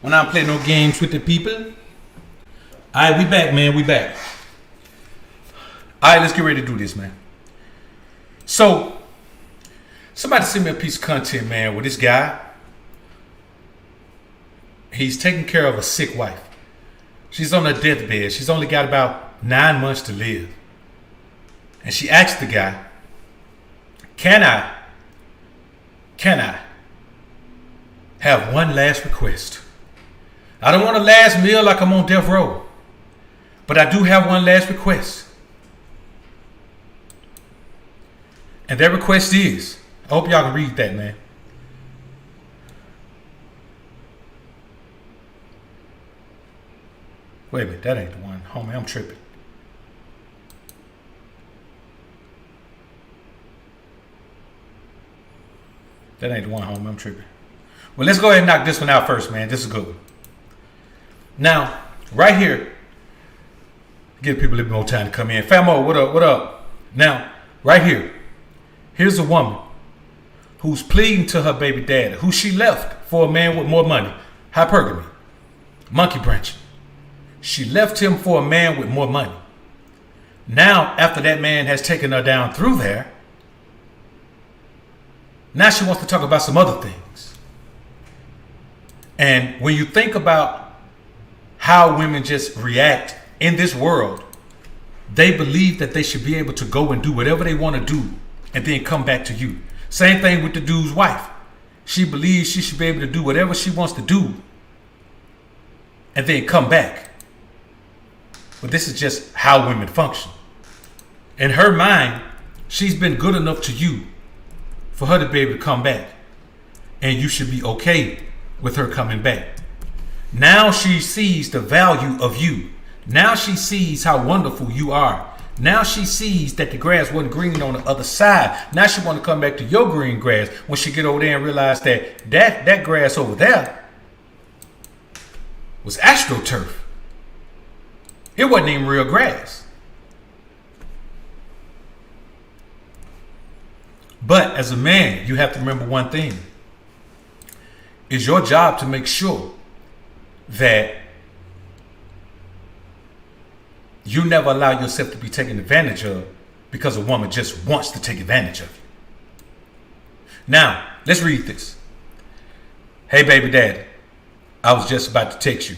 When I don't play no games with the people. Alright, we back, man. We back. Alright, let's get ready to do this, man. So, somebody sent me a piece of content, man, with this guy. He's taking care of a sick wife. She's on her deathbed. She's only got about 9 months to live. And she asked the guy, Can I have one last request? I don't want a last meal like I'm on death row. But I do have one last request. And that request is, I hope y'all can read that, man. Wait a minute, that ain't the one. Homie, I'm tripping. That ain't the one, homie, I'm tripping. Well, let's go ahead and knock this one out first, man. This is a good one. Now, right here, give people a little more time to come in. Famo, what up, what up? Now, right here, here's a woman who's pleading to her baby daddy, who she left for a man with more money. Hypergamy. Monkey branching. She left him for a man with more money. Now, after that man has taken her down through there, now she wants to talk about some other things. And when you think about how women just react in this world, they believe that they should be able to go and do whatever they want to do and then come back to you. Same thing with the dude's wife. She believes she should be able to do whatever she wants to do and then come back. But this is just how women function. In her mind, she's been good enough to you for her to be able to come back. And you should be okay with her coming back. Now she sees the value of you. Now she sees how wonderful you are. Now she sees that the grass wasn't green on the other side. Now she want to come back to your green grass when she get over there and realize that grass over there was astroturf. It wasn't even real grass. But as a man, you have to remember one thing. It's your job to make sure that you never allow yourself to be taken advantage of because a woman just wants to take advantage of you. Now, let's read this. Hey, baby daddy, I was just about to text you.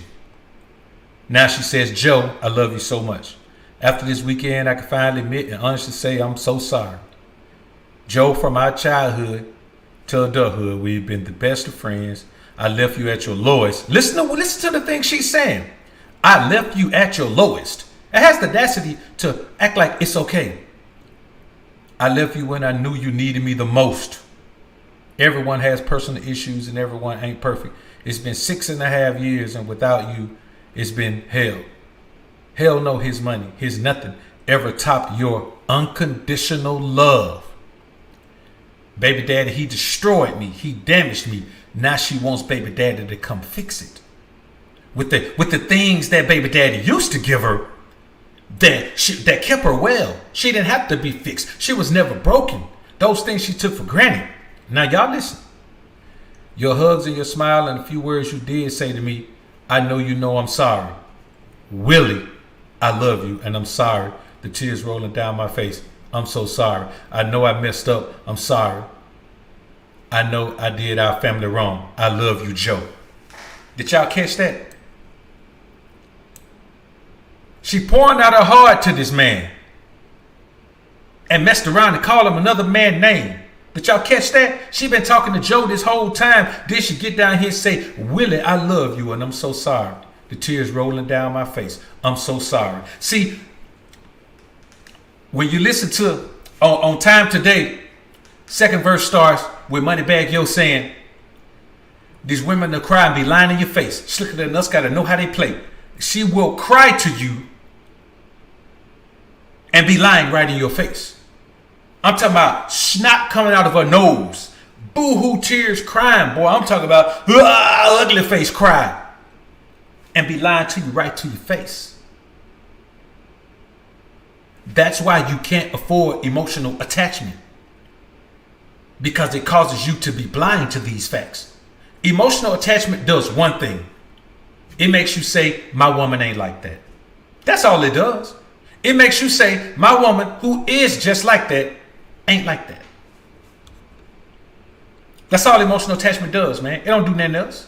Now she says, Joe, I love you so much. After this weekend, I can finally admit and honestly say I'm so sorry. Joe, from our childhood to adulthood, we've been the best of friends. I left you at your lowest. Listen to the thing she's saying. I left you at your lowest. It has the audacity to act like it's okay. I left you when I knew you needed me the most. Everyone has personal issues and everyone ain't perfect. It's been 6.5 years and without you, it's been hell. Hell no, his money, his nothing ever topped your unconditional love. Baby daddy, he destroyed me. He damaged me. Now she wants baby daddy to come fix it. With the things that baby daddy used to give her that kept her well. She didn't have to be fixed. She was never broken. Those things she took for granted. Now y'all listen. Your hugs and your smile and a few words you did say to me, I know you know I'm sorry. Willie, I love you and I'm sorry. The tears rolling down my face. I'm so sorry. I know I messed up. I'm sorry. I know I did our family wrong. I love you, Joe. Did y'all catch that? She pouring out her heart to this man and messed around and called him another man's name. Did y'all catch that? She been talking to Joe this whole time. Then she get down here and say, Willie, I love you and I'm so sorry. The tears rolling down my face. I'm so sorry. See, when you listen to on Time Today, second verse starts with Moneybagg Yo saying, these women that cry and be lying in your face. Slicker than us, gotta know how they play. She will cry to you and be lying right in your face. I'm talking about snot coming out of her nose. Boo-hoo tears crying, boy. I'm talking about ugly face cry. And be lying to you right to your face. That's why you can't afford emotional attachment. Because it causes you to be blind to these facts. Emotional attachment does one thing. It makes you say, my woman ain't like that. That's all it does. It makes you say, my woman who is just like that ain't like that. That's all emotional attachment does, man. It don't do nothing else.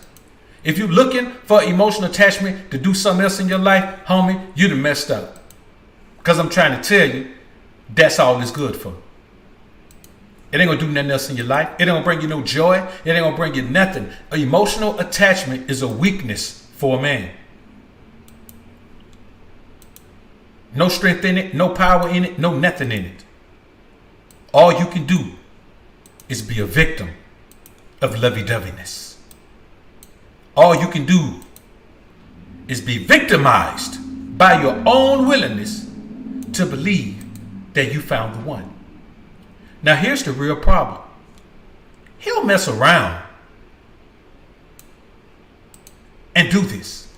If you're looking for emotional attachment to do something else in your life, homie, you done messed up. Because I'm trying to tell you, that's all it's good for. It ain't gonna do nothing else in your life. It ain't gonna bring you no joy. It ain't gonna bring you nothing. Emotional attachment is a weakness for a man. No strength in it, no power in it, no nothing in it. All you can do is be a victim of lovey-doveyness. All you can do is be victimized by your own willingness to believe that you found the one. Now here's the real problem. He'll mess around and do this.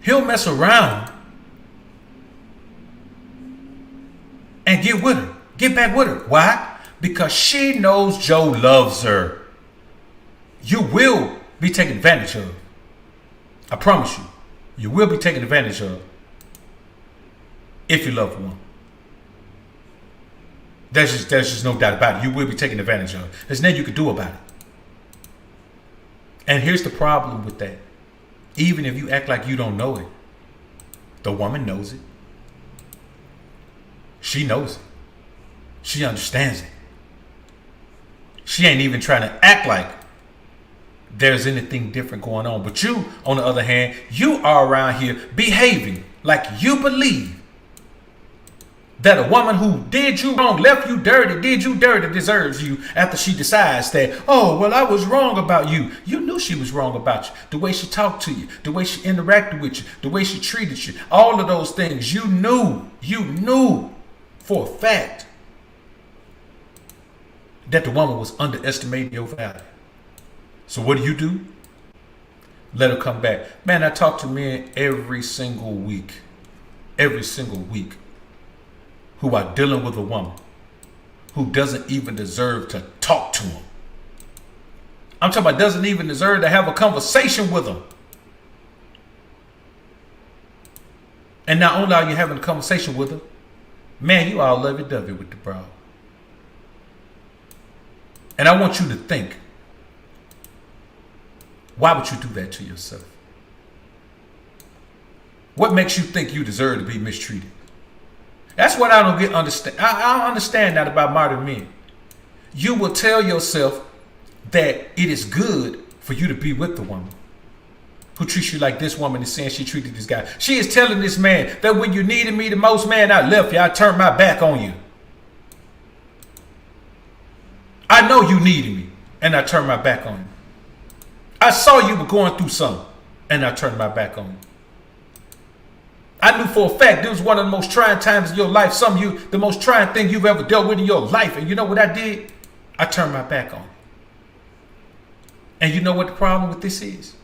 He'll mess around and get with her. Get back with her. Why? Because she knows Joe loves her. You will be taken advantage of. I promise you. You will be taken advantage of if you love one. There's just no doubt about it. You will be taken advantage of. There's nothing you can do about it. And here's the problem with that. Even if you act like you don't know it, the woman knows it. She knows it. She understands it. She ain't even trying to act like there's anything different going on. But you, on the other hand, you are around here behaving like you believe that a woman who did you wrong, left you dirty, did you dirty, deserves you after she decides that, oh, well, I was wrong about you. You knew she was wrong about you. The way she talked to you, the way she interacted with you, the way she treated you, all of those things, you knew for a fact that the woman was underestimating your value. So what do? Let her come back. Man, I talk to men every single week, who are dealing with a woman who doesn't even deserve to talk to them. I'm talking about doesn't even deserve to have a conversation with them. And not only are you having a conversation with them, man, you all lovey-dovey with the bro. And I want you to think, why would you do that to yourself? What makes you think you deserve to be mistreated? That's what I don't understand. I don't understand that about modern men. You will tell yourself that it is good for you to be with the woman who treats you like this woman is saying she treated this guy. She is telling this man that when you needed me the most, man, I left you. I turned my back on you. I know you needed me, and I turned my back on you. I saw you were going through something, and I turned my back on you. I knew for a fact this was one of the most trying times in your life. Some of you, the most trying thing you've ever dealt with in your life. And you know what I did? I turned my back on you. And you know what the problem with this is?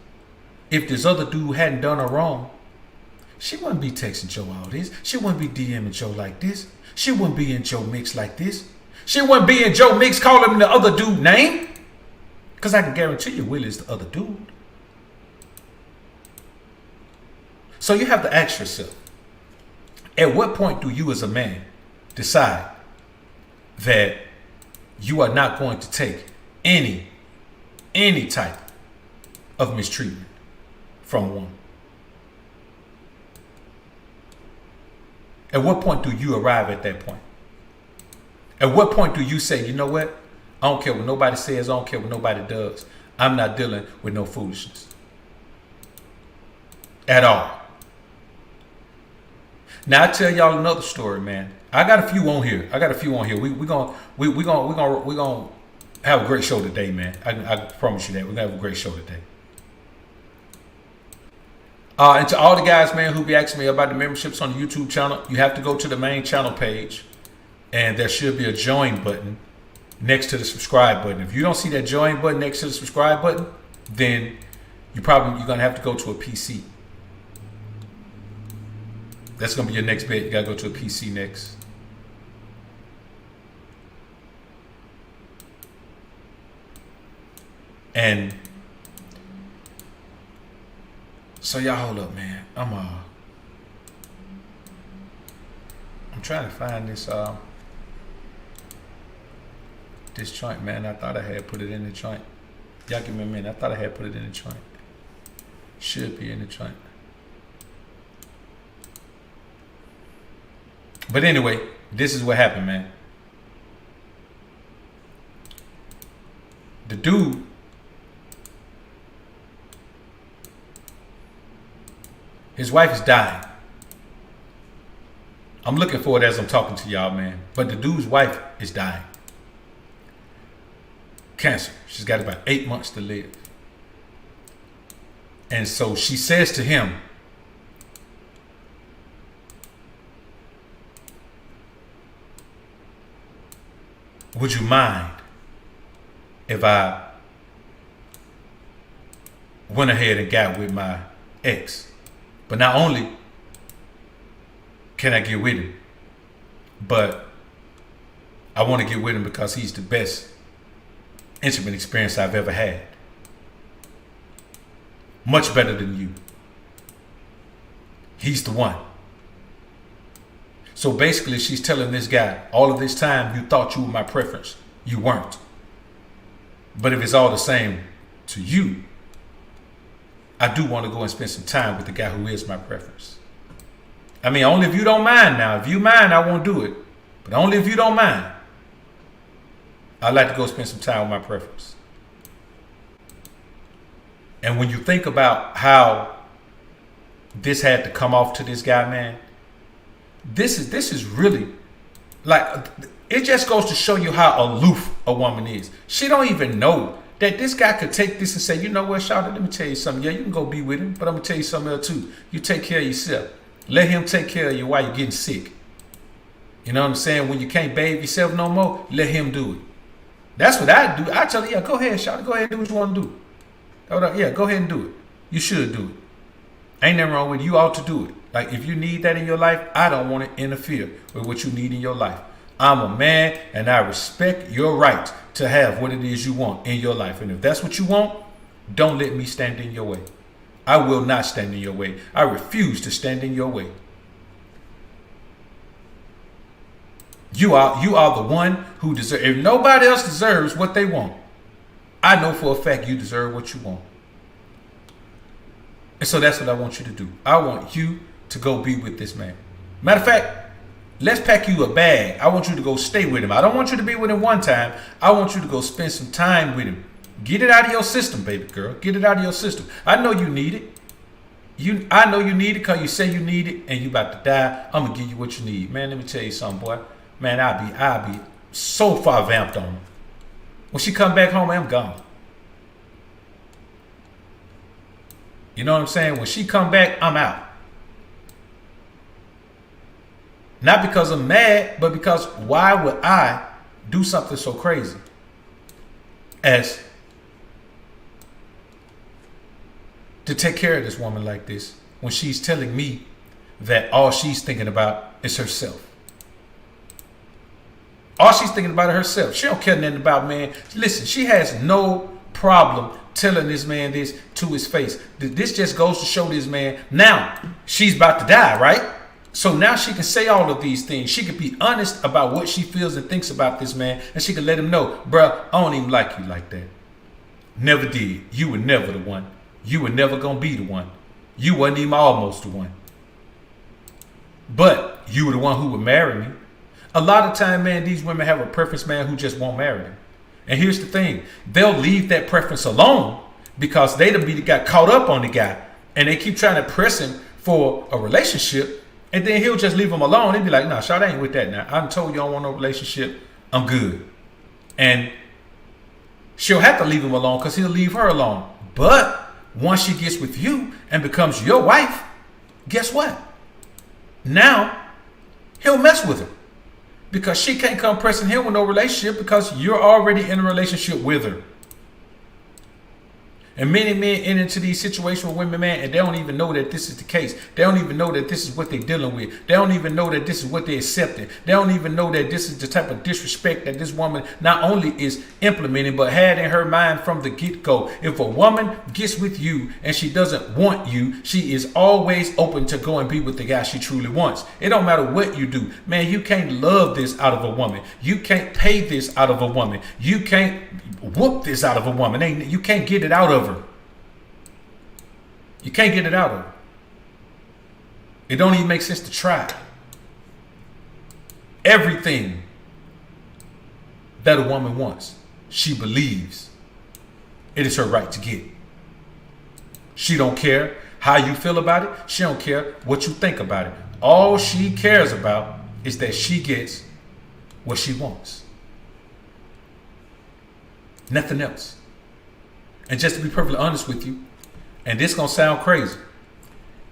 If this other dude hadn't done her wrong, she wouldn't be texting Joe all this. She wouldn't be DMing Joe like this. She wouldn't be in Joe Mix like this. She wouldn't be in Joe Mix calling him the other dude name. Because I can guarantee you Willie is the other dude. So you have to ask yourself, at what point do you as a man decide that you are not going to take any type of mistreatment from a woman? At what point do you arrive at that point? At what point do you say, you know what? I don't care what nobody says. I don't care what nobody does. I'm not dealing with no foolishness at all. Now I tell y'all another story, man. I got a few on here. We gonna have a great show today, man. I promise you that we're gonna have a great show today. And to all the guys, man, who be asking me about the memberships on the YouTube channel, you have to go to the main channel page, and there should be a join button next to the subscribe button. If you don't see that join button next to the subscribe button, then you're gonna have to go to a PC. That's gonna be your next bit. You gotta go to a PC next. And So y'all hold up, man. I'm trying to find this this joint, man. I thought I had put it in the joint. Y'all give me a minute. I thought I had put it in the joint. Should be in the joint. But anyway, this is what happened, man. The dude, his wife is dying. I'm looking for it as I'm talking to y'all, man. But the dude's wife is dying. Cancer. She's got about 8 months to live. And so she says to him, would you mind if I went ahead and got with my ex? But not only can I get with him, but I want to get with him because he's the best intimate experience I've ever had. Much better than you. He's the one. So basically she's telling this guy, all of this time you thought you were my preference. You weren't. But if it's all the same to you, I do want to go and spend some time with the guy who is my preference. I mean, only if you don't mind now. If you mind, I won't do it. But only if you don't mind. I'd like to go spend some time with my preference. And when you think about how this had to come off to this guy, man, this is really like, it just goes to show you how aloof a woman is. She don't even know that this guy could take this and say, you know what, Shawty, let me tell you something. Yeah, you can go be with him, but I'm gonna tell you something else too. You take care of yourself. Let him take care of you while you're getting sick. You know what I'm saying? When you can't bathe yourself no more, let him do it. That's what I do. I tell her, yeah, go ahead, Shawty, go ahead and do what you want to do. Yeah, go ahead and do it. You should do it. Ain't nothing wrong with it. You ought to do it. Like, if you need that in your life, I don't want to interfere with what you need in your life. I'm a man and I respect your right to have what it is you want in your life. And if that's what you want, don't let me stand in your way. I will not stand in your way. I refuse to stand in your way. You are the one who deserves. If nobody else deserves what they want, I know for a fact you deserve what you want. And so that's what I want you to do. I want you to go be with this man. Matter of fact, let's pack you a bag. I want you to go stay with him. I don't want you to be with him one time. I want you to go spend some time with him. Get it out of your system, baby girl. Get it out of your system. I know you need it. I know you need it because you say you need it and you about to die. I'm gonna give you what you need. Man, let me tell you something, boy. Man, I'll be so far vamped on her. When she come back home, I'm gone. You know what I'm saying? When she come back, I'm out. Not because I'm mad, but because why would I do something so crazy as to take care of this woman like this when she's telling me that all she's thinking about is herself? All she's thinking about is herself. She don't care nothing about man. Listen, she has no problem telling this man this to his face. This just goes to show this man, now she's about to die, right? So now she can say all of these things. She can be honest about what she feels and thinks about this man, and she can let him know, bruh, I don't even like you like that. Never did. You were never the one. You were never gonna be the one. You wasn't even almost the one. But you were the one who would marry me. A lot of time, man, these women have a preference man who just won't marry them. And here's the thing. They'll leave that preference alone because they got caught up on the guy. And they keep trying to press him for a relationship. And then he'll just leave them alone. He'll be like, nah, Shawty, I ain't with that now. I done told you I don't want no relationship. I'm good. And she'll have to leave him alone because he'll leave her alone. But once she gets with you and becomes your wife, guess what? Now, he'll mess with her. Because she can't come pressing him with no relationship because you're already in a relationship with her. And many men enter into these situations with women, man, and they don't even know that this is the case. They don't even know that this is what they're dealing with. They don't even know that this is what they're accepting. They don't even know that this is the type of disrespect that this woman not only is implementing, but had in her mind from the get-go. If a woman gets with you and she doesn't want you, she is always open to go and be with the guy she truly wants. It don't matter what you do. Man, you can't love this out of a woman. You can't pay this out of a woman. You can't whoop this out of a woman. You can't get it out of her. You can't get it out of her. It don't even make sense to try. Everything that a woman wants, she believes it is her right to get. She don't care how you feel about it. She don't care what you think about it. All she cares about is that she gets what she wants. Nothing else. And just to be perfectly honest with you, and this gonna sound crazy,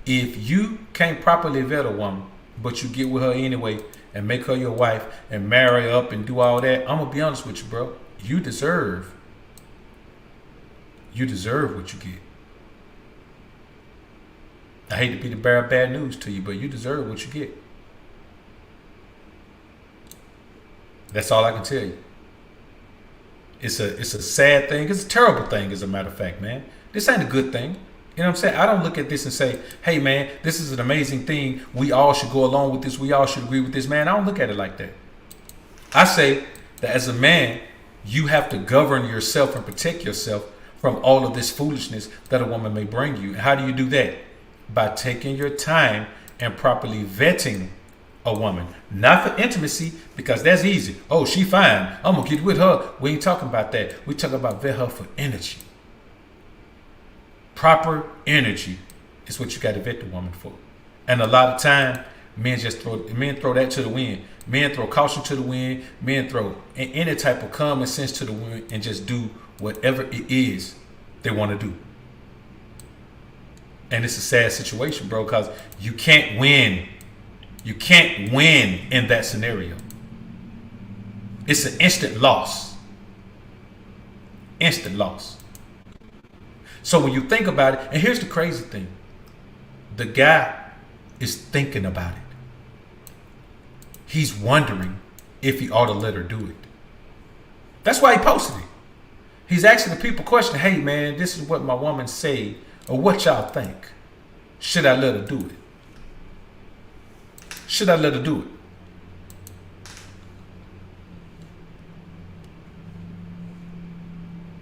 if you can't properly vet a woman, but you get with her anyway and make her your wife and marry her up and do all that, I'm gonna be honest with you, bro. You deserve what you get. I hate to be the bearer of bad news to you, but you deserve what you get. That's all I can tell you. It's a sad thing. It's a terrible thing, as a matter of fact, man. This ain't a good thing. You know what I'm saying? I don't look at this and say, hey, man, this is an amazing thing. We all should go along with this. We all should agree with this, man. I don't look at it like that. I say that as a man, you have to govern yourself and protect yourself from all of this foolishness that a woman may bring you. How do you do that? By taking your time and properly vetting a woman. Not for intimacy, because that's easy. Oh, she fine, I'm gonna get with her. We ain't talking about that. We talking about vet her for energy. Proper energy is what you got to vet the woman for. And a lot of time, men throw that to the wind. Men throw caution to the wind. Men throw any type of common sense to the wind and just do whatever it is they want to do. And it's a sad situation, bro, because you can't win. You can't win in that scenario. It's an instant loss. Instant loss. So when you think about it, and here's the crazy thing. The guy is thinking about it. He's wondering if he ought to let her do it. That's why he posted it. He's asking the people question, hey man, this is what my woman say, or what y'all think? Should I let her do it? Should I let her do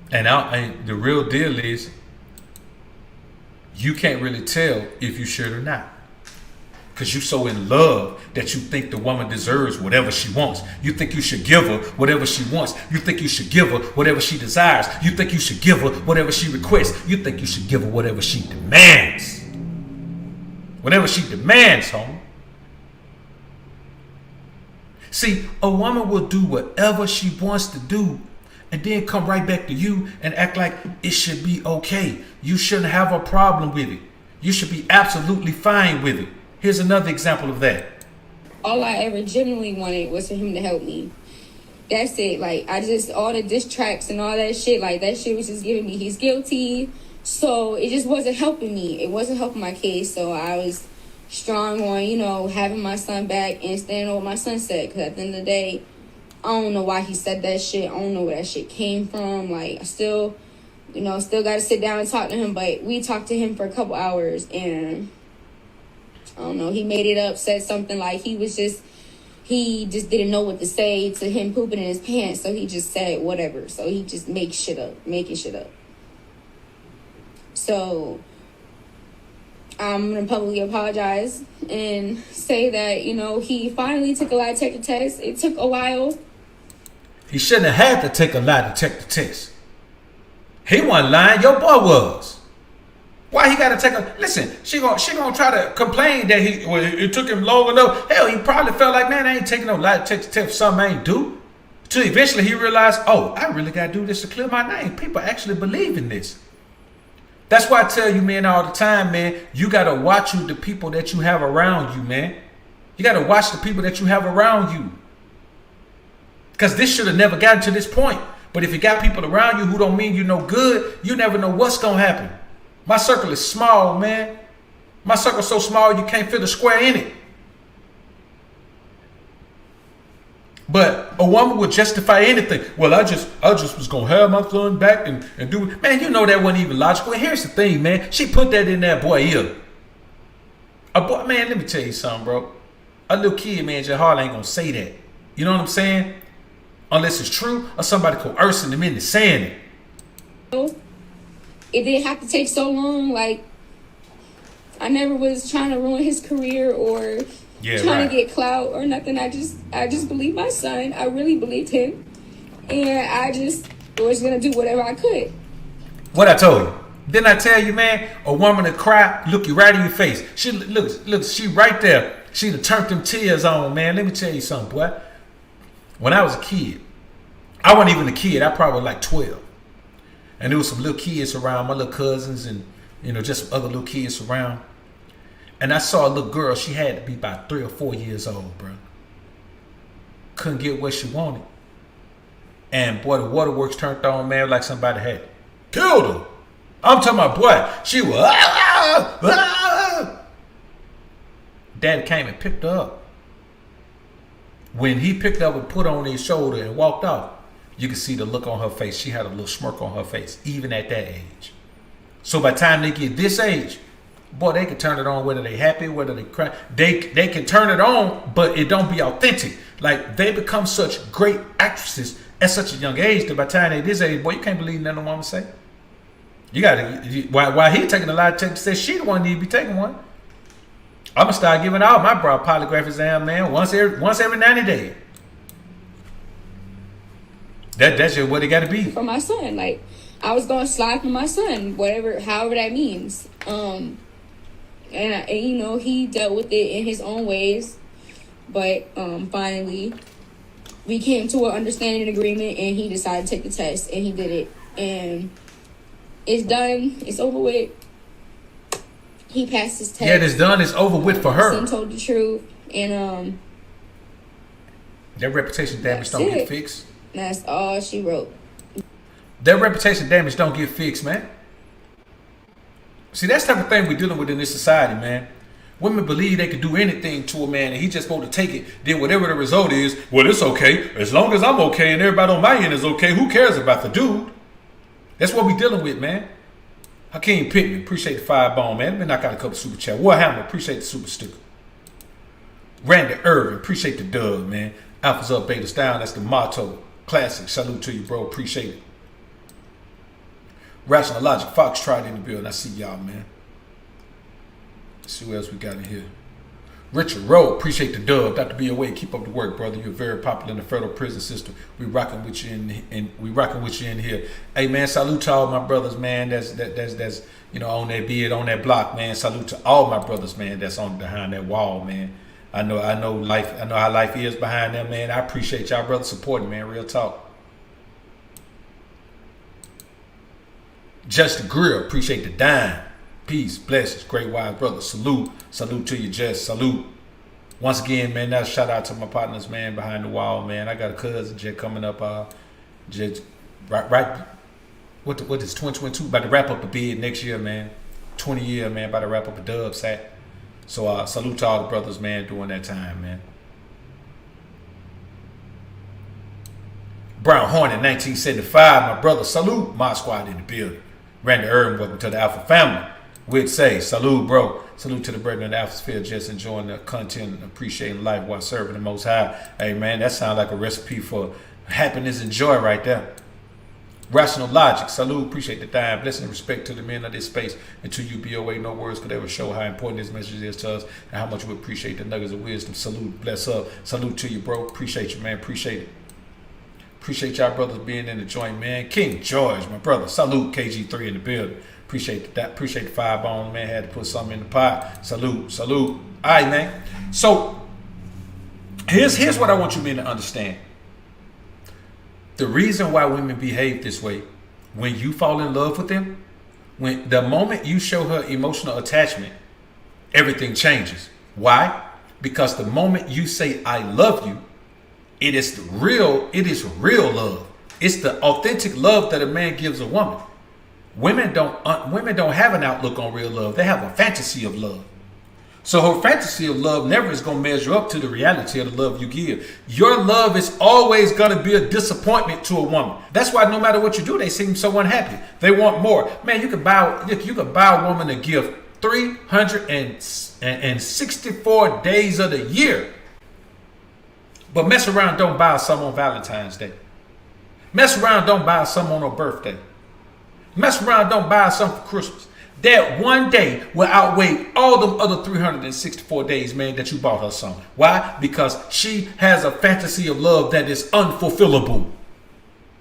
it? And the real deal is, you can't really tell if you should or not. Because you're so in love that you think the woman deserves whatever she wants. You think you should give her whatever she wants. You think you should give her whatever she desires. You think you should give her whatever she requests. You think you should give her whatever she demands. Whatever she demands, homie. See, a woman will do whatever she wants to do and then come right back to you and act like it should be okay. You shouldn't have a problem with it. You should be absolutely fine with it. Here's another example of that. All I ever genuinely wanted was for him to help me. That's it. Like, all the diss tracks and all that shit, like, that shit was just giving me he's guilty. So it just wasn't helping me. It wasn't helping my case. So I was strong on, having my son back and standing on what my son said. Because at the end of the day, I don't know why he said that shit. I don't know where that shit came from. Like, I still got to sit down and talk to him. But we talked to him for a couple hours. And I don't know. He made it up, said something like he just didn't know what to say to him pooping in his pants. So he just said whatever. So he just making shit up. So I'm going to publicly apologize and say that, he finally took a lie detector test. It took a while. He shouldn't have had to take a lie detector test. He wasn't lying. Your boy was. Why he got to take a... Listen, she gonna try to complain that it took him long enough. Hell, he probably felt like, man, I ain't taking no lie detector test for something I ain't do. Till eventually he realized, oh, I really got to do this to clear my name. People actually believe in this. That's why I tell you, man, all the time, man, you got to watch the people that you have around you, man. You got to watch the people that you have around you. Because this should have never gotten to this point. But if you got people around you who don't mean you no good, you never know what's gonna happen. My circle is small, man. My circle's so small you can't fit a square in it. But a woman would justify anything. Well, I just was gonna have my son back and do it. Man, you know that wasn't even logical. And here's the thing, man. She put that in that boy ear. A boy, man, let me tell you something, bro. A little kid, man, just hardly ain't gonna say that. You know what I'm saying? Unless it's true or somebody coercing them into saying it. It didn't have to take so long. Like, I never was trying to ruin his career or trying to get clout or nothing. I just believed my son. I really believed him. And I just was going to do whatever I could. What I told you. Didn't I tell you, man? A woman to cry, look you right in your face. She look, she right there. She'd have turned them tears on, man. Let me tell you something, boy. When I was a kid, I wasn't even a kid. I probably was like 12. And there was some little kids around, my little cousins and, you know, just some other little kids around. And I saw a little girl. She had to be about 3 or 4 years old, bro. Couldn't get what she wanted. And, boy, the waterworks turned on, man, like somebody had killed her. I'm talking about, boy, she was, Daddy came and picked her up. When he picked her up and put her on his shoulder and walked off, you could see the look on her face. She had a little smirk on her face, even at that age. So by the time they get this age, boy, they can turn it on whether they happy, whether they cry. They can turn it on, but it don't be authentic. Like, they become such great actresses at such a young age that by the time they this age, boy, you can't believe nothing a woman say. You gotta, while he taking a lot of tests, says she the one need to be taking one. I'm gonna start giving out my broad polygraph exam, man, once every 90 days. That's just what it gotta be. For my son, like, I was gonna slide for my son, however that means. And you know, he dealt with it in his own ways, but finally we came to an understanding and agreement, and he decided to take the test, and he did it, and it's done. It's over with. He passed his test. Yeah, it's done. It's over with for her. Son told the truth, and that reputation damage don't get fixed. That's all she wrote. That reputation damage don't get fixed, man. See, that's the type of thing we're dealing with in this society, man. Women believe they can do anything to a man and he just supposed to take it. Then whatever the result is, well, it's okay. As long as I'm okay and everybody on my end is okay, who cares about the dude? That's what we're dealing with, man. Hakeem Pittman, appreciate the 5 bone, man. Let me knock out a couple super chat. Warhammer, appreciate the super sticker. Randy Irvin, appreciate the dub, man. Alpha's up, Beta's down. That's the motto. Classic. Salute to you, bro. Appreciate it. Rational Logic, Foxtrot in the building. I see y'all, man. Let's see what else we got in here. Richard Rowe, appreciate the dub. Dr. B.O.A., keep up the work, brother. You're very popular in the federal prison system. We rocking with you in here. Hey, man, salute to all my brothers, man. That's you know, on that bed, on that block, man. Salute to all my brothers, man. That's on behind that wall, man. I know how life is behind them, man. I appreciate y'all brothers supporting, man. Real talk. Just the Grill, appreciate the dime. Peace, blessings, great wise brother. Salute to you, Jess. Salute. Once again, man, that's a shout out to my partners, man, behind the wall, man. I got a cousin, Jet, coming up. Jet, right. What is 2022? About to wrap up a bid next year, man. 20 year, man. About to wrap up a dub sack. So salute to all the brothers, man, during that time, man. Brown Hornet, 1975, my brother. Salute, my squad in the building. Randy Irvin, welcome to the Alpha family. We'd say, salute, bro. Salute to the brethren of the Alpha Sphere, just enjoying the content and appreciating life while serving the Most High. Hey, man, that sounds like a recipe for happiness and joy right there. Rational Logic, salute, appreciate the time. Blessing and respect to the men of this space. And to you, BOA, no words could ever show how important this message is to us and how much we appreciate the nuggets of wisdom. Salute, bless up. Salute to you, bro. Appreciate you, man. Appreciate it. Appreciate y'all brothers being in the joint, man. King George, my brother. Salute, KG3 in the building. Appreciate that. Appreciate the 5 bone, man. Had to put something in the pot. Salute. All right, man. So here's what I want you men to understand. The reason why women behave this way, when you fall in love with them, when the moment you show her emotional attachment, everything changes. Why? Because the moment you say I love you, it is real love. It's the authentic love that a man gives a woman. Women don't have an outlook on real love. They have a fantasy of love. So her fantasy of love never is going to measure up to the reality of the love you give. Your love is always going to be a disappointment to a woman. That's why no matter what you do, they seem so unhappy. They want more. Man, you could buy a woman a gift 364 days of the year. But mess around, don't buy her something on Valentine's Day. Mess around, don't buy her something on her birthday. Mess around, don't buy her something for Christmas. That one day will outweigh all them other 364 days, man, that you bought her something. Why? Because she has a fantasy of love that is unfulfillable.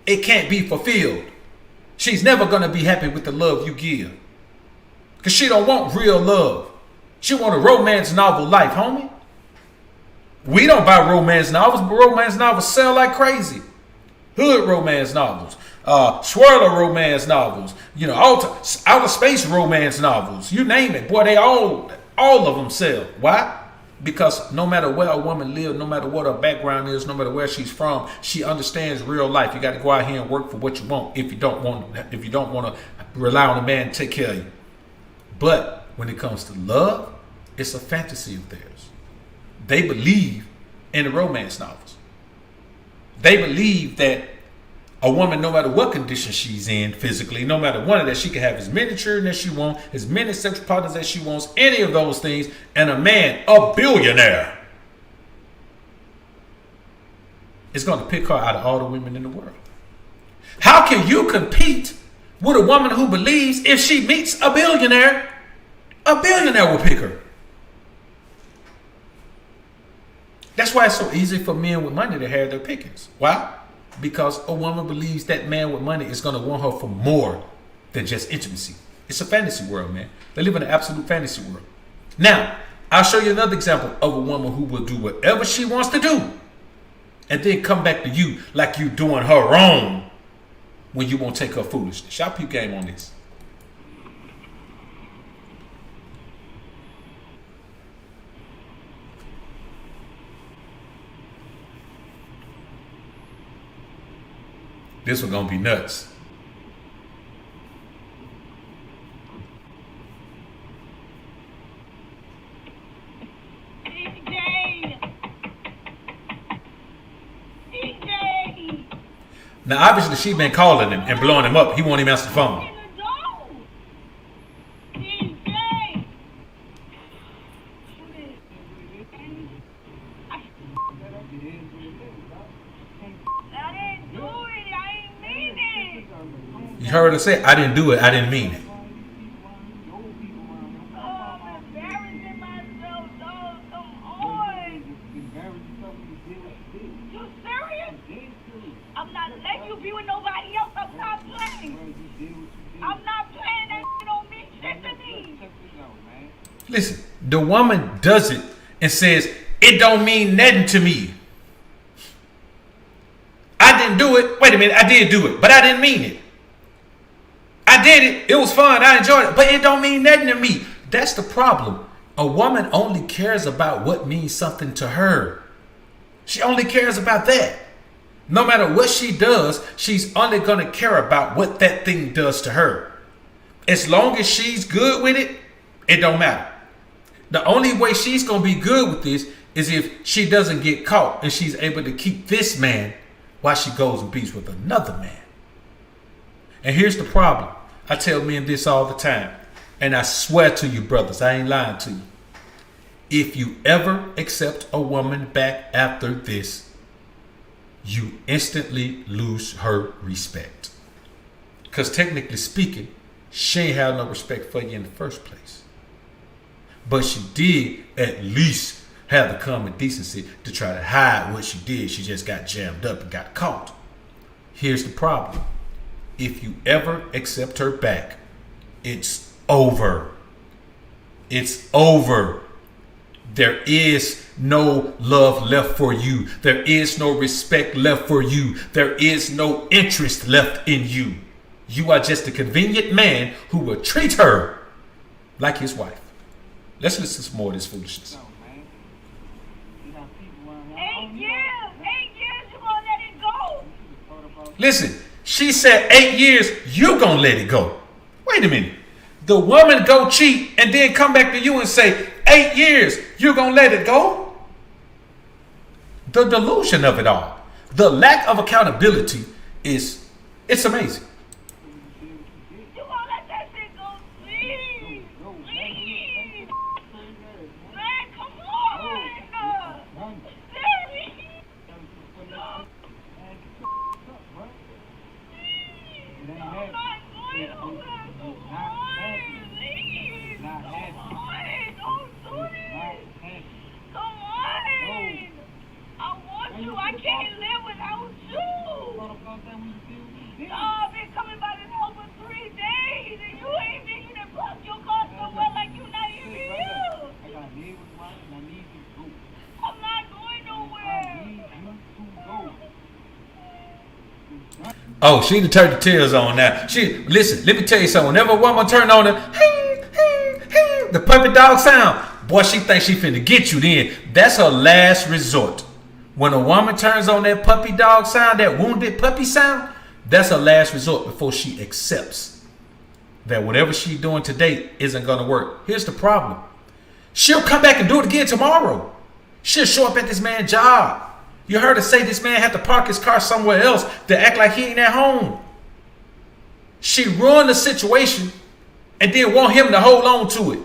It can't be fulfilled. She's never going to be happy with the love you give. Because she don't want real love. She want a romance novel life, homie. We don't buy romance novels, but romance novels sell like crazy. Hood romance novels, swirler romance novels, outer space romance novels, you name it. Boy, they all of them sell. Why? Because no matter where a woman lives, no matter what her background is, no matter where she's from, she understands real life. You got to go out here and work for what you want if you don't want to rely on a man to take care of you. But when it comes to love, it's a fantasy of theirs. They believe in the romance novels. They believe that a woman, no matter what condition she's in physically, no matter what, that she can have as many children as she wants, as many sexual partners as she wants, any of those things, and a man, a billionaire, is going to pick her out of all the women in the world. How can you compete with a woman who believes if she meets a billionaire will pick her? That's why it's so easy for men with money to have their pickings. Why? Because a woman believes that man with money is going to want her for more than just intimacy. It's a fantasy world, man. They live in an absolute fantasy world. Now, I'll show you another example of a woman who will do whatever she wants to do and then come back to you like you doing her wrong when you won't take her foolishness. Y'all peep game on this. This one gonna be nuts. Now, obviously, she been calling him and blowing him up. He won't even answer the phone. You heard her say, I didn't do it, I didn't mean it. You serious? I'm not letting you be with nobody else. I'm not playing. I'm not playing. That shit on me. Shit to me. Listen, the woman does it and says, it don't mean nothing to me. I didn't do it. Wait a minute, I did do it, but I didn't mean it. I did it. It was fun. I enjoyed it, but it don't mean nothing to me. That's the problem. A woman only cares about what means something to her. She only cares about that. No matter what she does, she's only going to care about what that thing does to her. As long as she's good with it, it don't matter. The only way she's going to be good with this is if she doesn't get caught and she's able to keep this man while she goes and beats with another man. And here's the problem. I tell men this all the time. And I swear to you, brothers, I ain't lying to you. If you ever accept a woman back after this, you instantly lose her respect. Because technically speaking, she ain't had no respect for you in the first place. But she did at least have the common decency to try to hide what she did. She just got jammed up and got caught. Here's the problem. If you ever accept her back, it's over. It's over. There is no love left for you. There is no respect left for you. There is no interest left in you. You are just a convenient man who will treat her like his wife. Let's listen to some more of this foolishness. 8 years. 8 years, you gonna let it go? Listen, she said 8 years, you gonna let it go. Wait a minute. The woman go cheat and then come back to you and say, 8 years, you gonna let it go? The delusion of it all. The lack of accountability it's amazing. You won't let that shit go, please. Please. Man, come on. Seriously. No. I'm not going nowhere. Come on. Please. Come on. Don't do this. Come on. I want you. I can't live without you. No, I've been coming by this home for 3 days, and you ain't been. You done parked your car somewhere like you not even here. I'm not going nowhere. Oh, she done turned the tears on now. Listen, let me tell you something. Whenever a woman turn on the puppy dog sound, boy, she thinks she finna get you then. That's her last resort. When a woman turns on that puppy dog sound, that wounded puppy sound, that's her last resort before she accepts that whatever she's doing today isn't gonna work. Here's the problem. She'll come back and do it again tomorrow. She'll show up at this man's job. You heard her say this man had to park his car somewhere else to act like he ain't at home. She ruined the situation and then want him to hold on to it.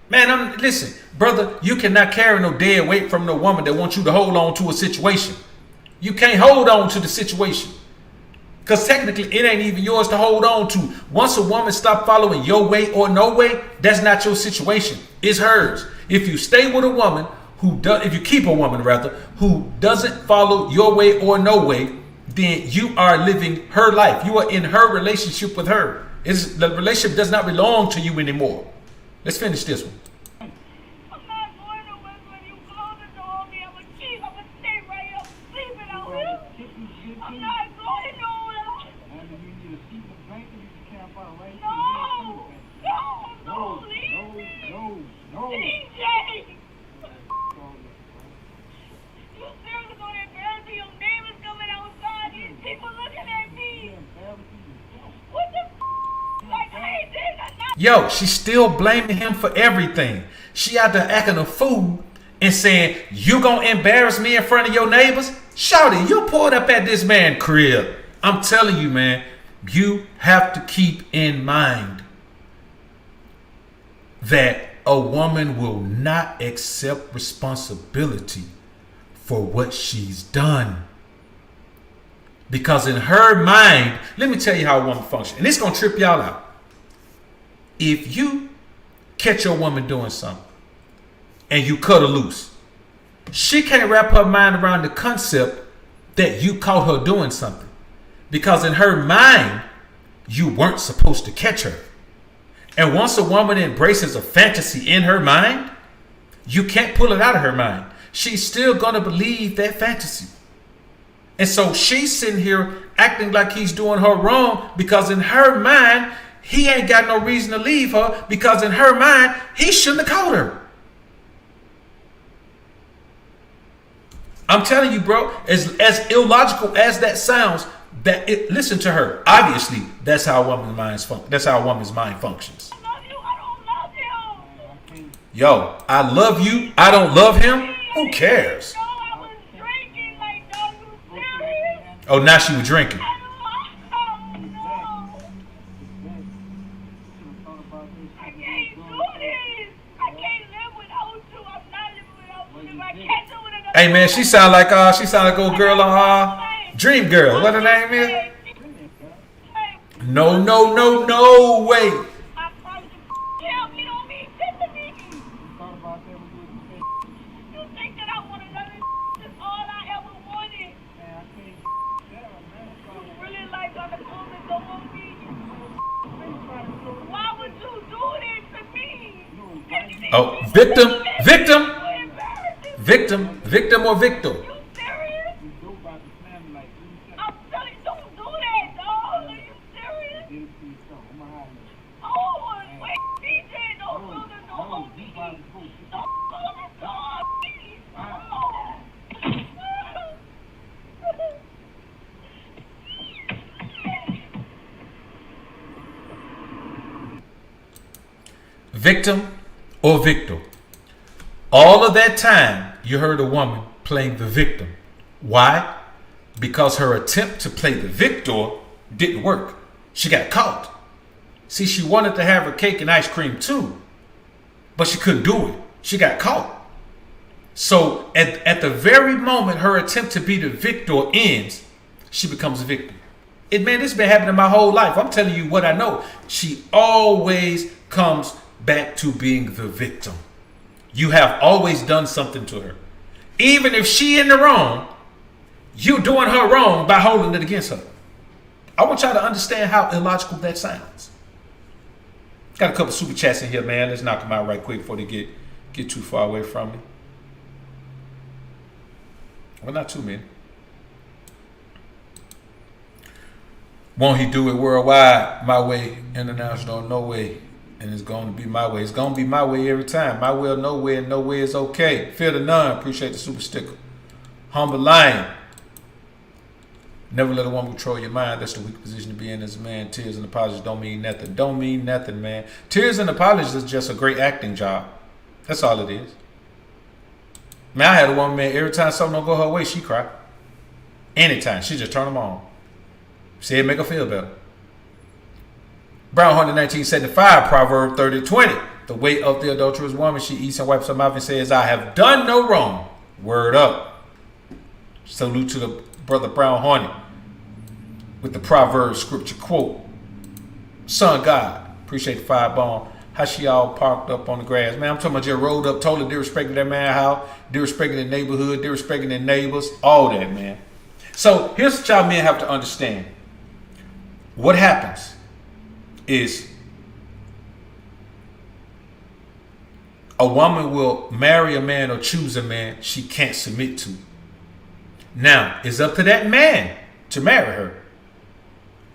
Man, listen, brother, you cannot carry no dead weight from no woman that wants you to hold on to a situation. You can't hold on to the situation. Because technically, it ain't even yours to hold on to. Once a woman stop following your way or no way, that's not your situation. It's hers. If you stay with a woman if you keep a woman rather, who doesn't follow your way or no way, then you are living her life. You are in her relationship with her. The relationship does not belong to you anymore. Let's finish this one. I'm not going nowhere when you close the door on me. I'm gonna stay right here sleeping out here. I'm not going nowhere. No, please. DJ. You seriously gonna embarrass me? Your neighbors coming outside. These people looking at me. What the f? Like, I ain't did nothing. Yo, she's still blaming him for everything. She out there acting a fool and saying, you gonna embarrass me in front of your neighbors? Shawty, you pulled up at this man's crib. I'm telling you, man, you have to keep in mind that a woman will not accept responsibility for what she's done. Because in her mind, let me tell you how a woman functions. And it's going to trip y'all out. If you catch your woman doing something and you cut her loose, she can't wrap her mind around the concept that you caught her doing something. Because in her mind, you weren't supposed to catch her. And once a woman embraces a fantasy in her mind, you can't pull it out of her mind. She's still going to believe that fantasy. And so she's sitting here acting like he's doing her wrong because in her mind, he ain't got no reason to leave her because in her mind, he shouldn't have caught her. I'm telling you, bro, as illogical as that sounds, listen to her. Obviously, that's how a woman's mind functions. I love you. I don't love him. Yo, I love you. I don't love him. Who cares? No, I was drinking. Like, no, you serious? Oh, now she was drinking. No. I can't do this. I can't live without you. I'm not living without you. I can't do it another Hey man, she sound like old girl on Dream Girl. What her name is? No way. I promise you, help me, don't mean shit to me. You think that I want another is all I ever wanted. You really like other women don't want me. Why would you do this to me? Oh, victim or victim? You serious? I'm telling you, don't do that, dog. Are you serious? Oh, wait, DJ, don't do the door on me. Don't do the door on me. Oh. victim or victor. All of that time, you heard a woman playing the victim. Why? Because her attempt to play the victor didn't work. She got caught. See, she wanted to have her cake and ice cream too, but she couldn't do it. She got caught. So at the very moment her attempt to be the victor ends, she becomes a victim. Man, this has been happening my whole life. I'm telling you what I know. She always comes back to being the victim. You have always done something to her. Even if she in the wrong, you doing her wrong by holding it against her. I want y'all to understand how illogical that sounds. Got a couple super chats in here, man. Let's knock them out right quick before they get too far away from me. Well, not too many. Won't he do it worldwide? My way, international, no way. And it's going to be my way. It's going to be my way every time. My way or no way, and no way is okay. Fear the none. Appreciate the super sticker. Humble lion. Never let a woman control your mind. That's the weak position to be in as a man. Tears and apologies don't mean nothing. Don't mean nothing, man. Tears and apologies is just a great acting job. That's all it is. Man, I had a woman, man, every time something don't go her way, she cry. Anytime. She just turn them on. Say it make her feel better. Brown 1975, Proverb 30:20. The weight of the adulterous woman, she eats and wipes her mouth and says, I have done no wrong. Word up. Salute to the brother Brown Hornet with the Proverbs scripture quote. Son God, appreciate the 5 bomb. How she all parked up on the grass. Man, I'm talking about just rolled up, totally disrespecting that man's house, disrespecting the neighborhood, disrespecting the neighbors, all that, man. So here's what y'all men have to understand. What happens is a woman will marry a man or choose a man she can't submit to. Now, it's up to that man to marry her.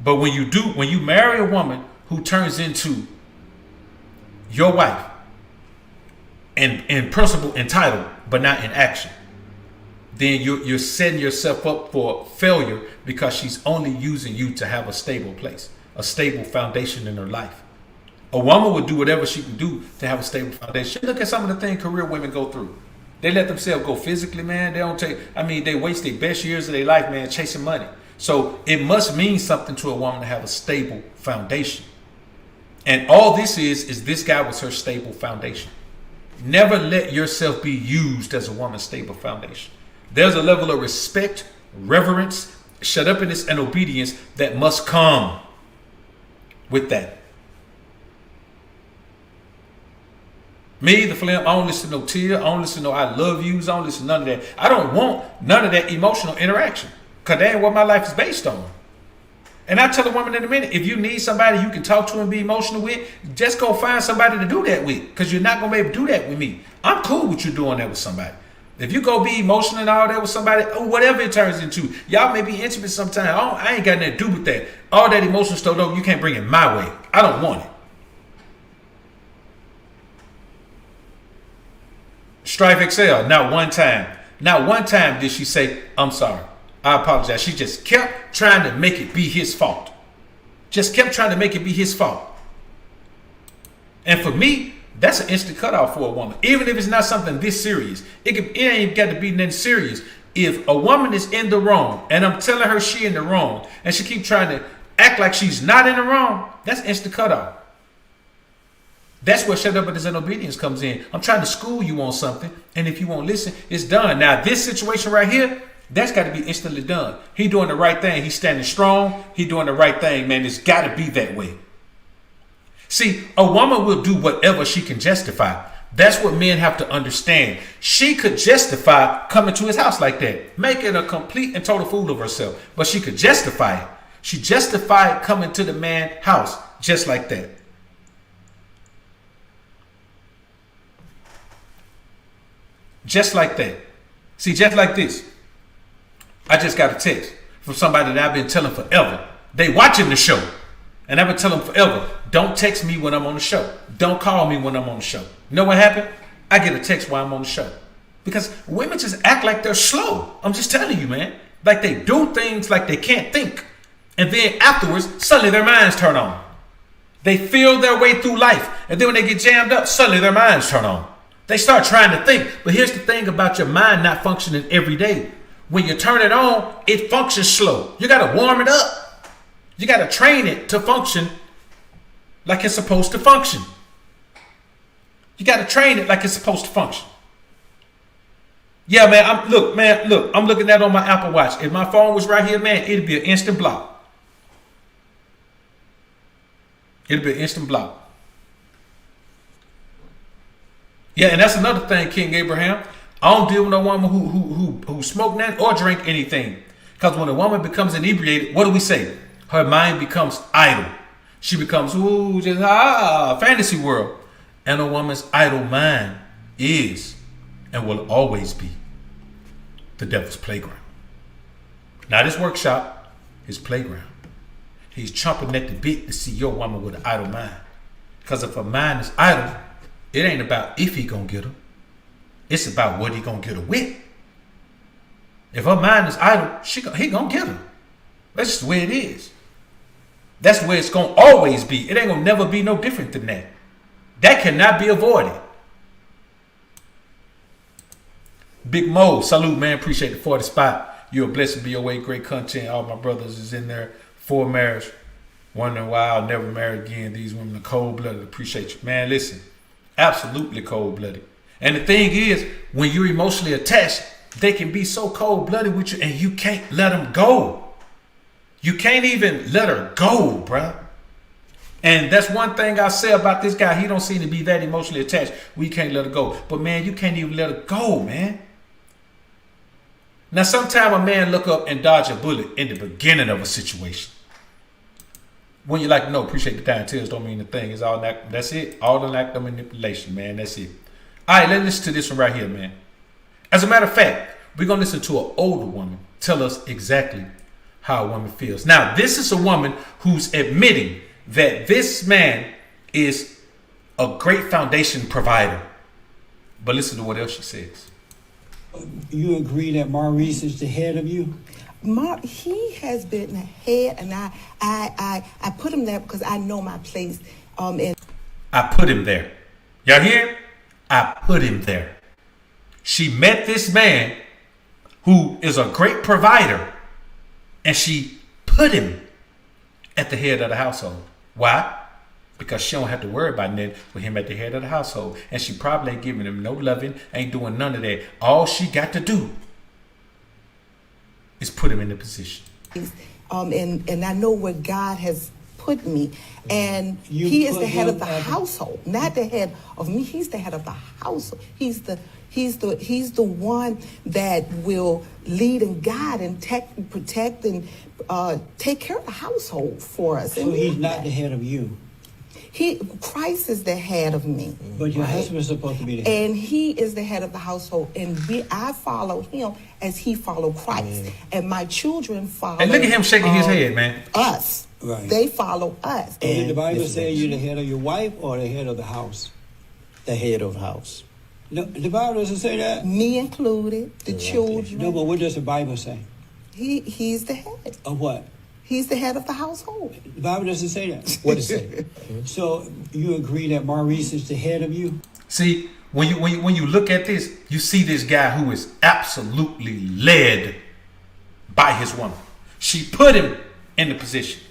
But when you marry a woman who turns into your wife, and in principle entitled, but not in action, then you're setting yourself up for failure because she's only using you to have a stable place, a stable foundation in her life. A woman would do whatever she can do to have a stable foundation. Look at some of the things career women go through. They let themselves go physically, man. They waste their best years of their life, man, chasing money. So it must mean something to a woman to have a stable foundation. And all this is this guy was her stable foundation. Never let yourself be used as a woman's stable foundation. There's a level of respect, reverence, shut-upness, and obedience that must come with that. Me, the flam, I don't listen to no tear. I don't listen to no I love yous. I don't listen to none of that. I don't want none of that emotional interaction because that ain't what my life is based on. And I tell a woman in a minute, if you need somebody you can talk to and be emotional with, just go find somebody to do that with because you're not going to be able to do that with me. I'm cool with you doing that with somebody. If you go be emotional and all that with somebody, or whatever it turns into, y'all may be intimate sometimes. I ain't got nothing to do with that. All that emotional stuff, though, you can't bring it my way. I don't want it. Strife Excel, not one time did she say, I'm sorry, I apologize. She just kept trying to make it be his fault. And for me, that's an instant cutoff for a woman. Even if it's not something this serious. It ain't got to be nothing serious. If a woman is in the wrong, and I'm telling her she in the wrong, and she keep trying to act like she's not in the wrong, that's instant cutoff. That's where shut up and obedience comes in. I'm trying to school you on something, and if you won't listen, it's done. Now, this situation right here, that's got to be instantly done. He doing the right thing. He's standing strong. He doing the right thing, man. It's got to be that way. See, a woman will do whatever she can justify. That's what men have to understand. She could justify coming to his house like that, making a complete and total fool of herself. But she could justify it. She justified coming to the man's house just like that. Just like that. See, just like this. I just got a text from somebody that I've been telling forever. They watching the show. And I've been telling them forever, don't text me when I'm on the show. Don't call me when I'm on the show. You know what happened? I get a text while I'm on the show. Because women just act like they're slow. I'm just telling you, man. Like they do things like they can't think. And then afterwards, suddenly their minds turn on. They feel their way through life. And then when they get jammed up, suddenly their minds turn on. They start trying to think. But here's the thing about your mind not functioning every day. When you turn it on, it functions slow. You got to warm it up. You got to train it to function like it's supposed to function. You got to train it like it's supposed to function. Yeah, man. I'm looking at it on my Apple Watch. If my phone was right here, man, it'd be an instant block. It'll be an instant block. Yeah, and that's another thing, King Abraham. I don't deal with no woman who smoke nothing or drink anything. Because when a woman becomes inebriated, what do we say? Her mind becomes idle. She becomes, fantasy world. And a woman's idle mind is and will always be the devil's playground. Not his workshop, his playground. He's chomping at the bit to see your woman with an idle mind. Because if her mind is idle, it ain't about if he gonna get her. It's about what he gonna get her with. If her mind is idle, he gonna get her. That's just the way it is. That's the way it's gonna always be. It ain't gonna never be no different than that. That cannot be avoided. Big Mo, salute, man. Appreciate the 40 spot. You're a blessing. Be your way. Great content. All my brothers is in there. For marriage. Wondering why I'll never marry again. These women are cold-blooded. Appreciate you. Man, listen. Absolutely cold-blooded. And the thing is, when you're emotionally attached, they can be so cold-blooded with you and you can't let them go. You can't even let her go, bruh. And that's one thing I say about this guy. He don't seem to be that emotionally attached. We can't let her go. But man, you can't even let her go, man. Now, sometimes a man look up and dodge a bullet in the beginning of a situation. When you like, no, appreciate the time. Tears don't mean a thing. It's all that. That's it. All an act of manipulation, man. That's it. All right, let's listen to this one right here, man. As a matter of fact, we're going to listen to an older woman tell us exactly how a woman feels. Now, this is a woman who's admitting that this man is a great foundation provider. But listen to what else she says. You agree that Maurice is the head of you? He has been ahead, and I put him there because I know my place. And I put him there. Y'all hear? I put him there. She met this man who is a great provider, and she put him at the head of the household. Why? Because she don't have to worry about nothing with him at the head of the household. And she probably ain't giving him no loving, ain't doing none of that. All she got to do is put him in the position. And I know where God has put me. And he is the head of the household, not the head of me. He's the head of the household. He's the one that will lead and guide and protect and take care of the household for us. So he's not the head of you. Christ is the head of me. But your husband is supposed to be the head. And he is the head of the household. And I follow him as he followed Christ. And my children follow. And look at him shaking his head, man. Us. Right. They follow us. And did the Bible say you're the head of your wife or the head of the house? The head of the house. No, the Bible doesn't say that. Me included, the children. No, but what does the Bible say? He's the head. Of what? He's the head of the household. The Bible doesn't say that. What is it? So you agree that Maurice is the head of you? See, when you look at this, you see this guy who is absolutely led by his woman. She put him in the position.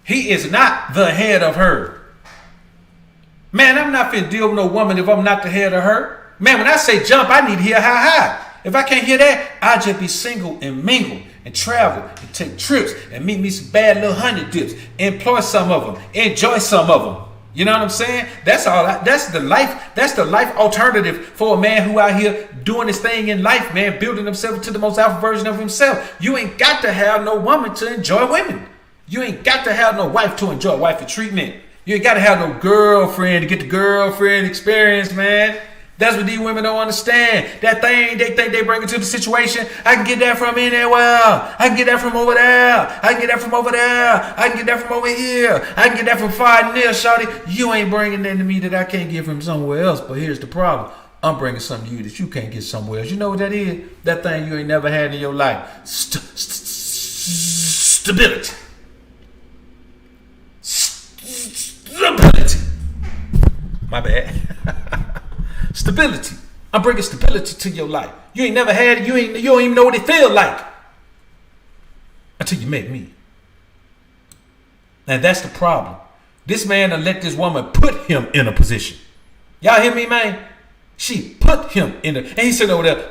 He is not the head of her. Man, I'm not finna deal with no woman if I'm not the head of her. Man, when I say jump, I need to hear high. If I can't hear that, I'll just be single and mingle and travel and take trips and meet me some bad little honey dips. Employ some of them. Enjoy some of them. You know what I'm saying? That's all. That's the life. That's the life alternative for a man who out here doing his thing in life, man, building himself into the most alpha version of himself. You ain't got to have no woman to enjoy women. You ain't got to have no wife to enjoy wifey treatment. You ain't got to have no girlfriend to get the girlfriend experience, man. That's what these women don't understand. That thing they think they bring into the situation. I can get that from anywhere. I can get that from over there. I can get that from over there. I can get that from over here. I can get that from far and near, shawty. You ain't bringing that to me that I can't get from somewhere else. But here's the problem. I'm bringing something to you that you can't get somewhere else. You know what that is? That thing you ain't never had in your life. Stability. My bad. Stability. I'm bringing stability to your life. You ain't never had it. You don't even know what it feel like until you met me. And that's the problem. This man done let this woman put him in a position. Y'all hear me, man? She put him in a, and he said over there,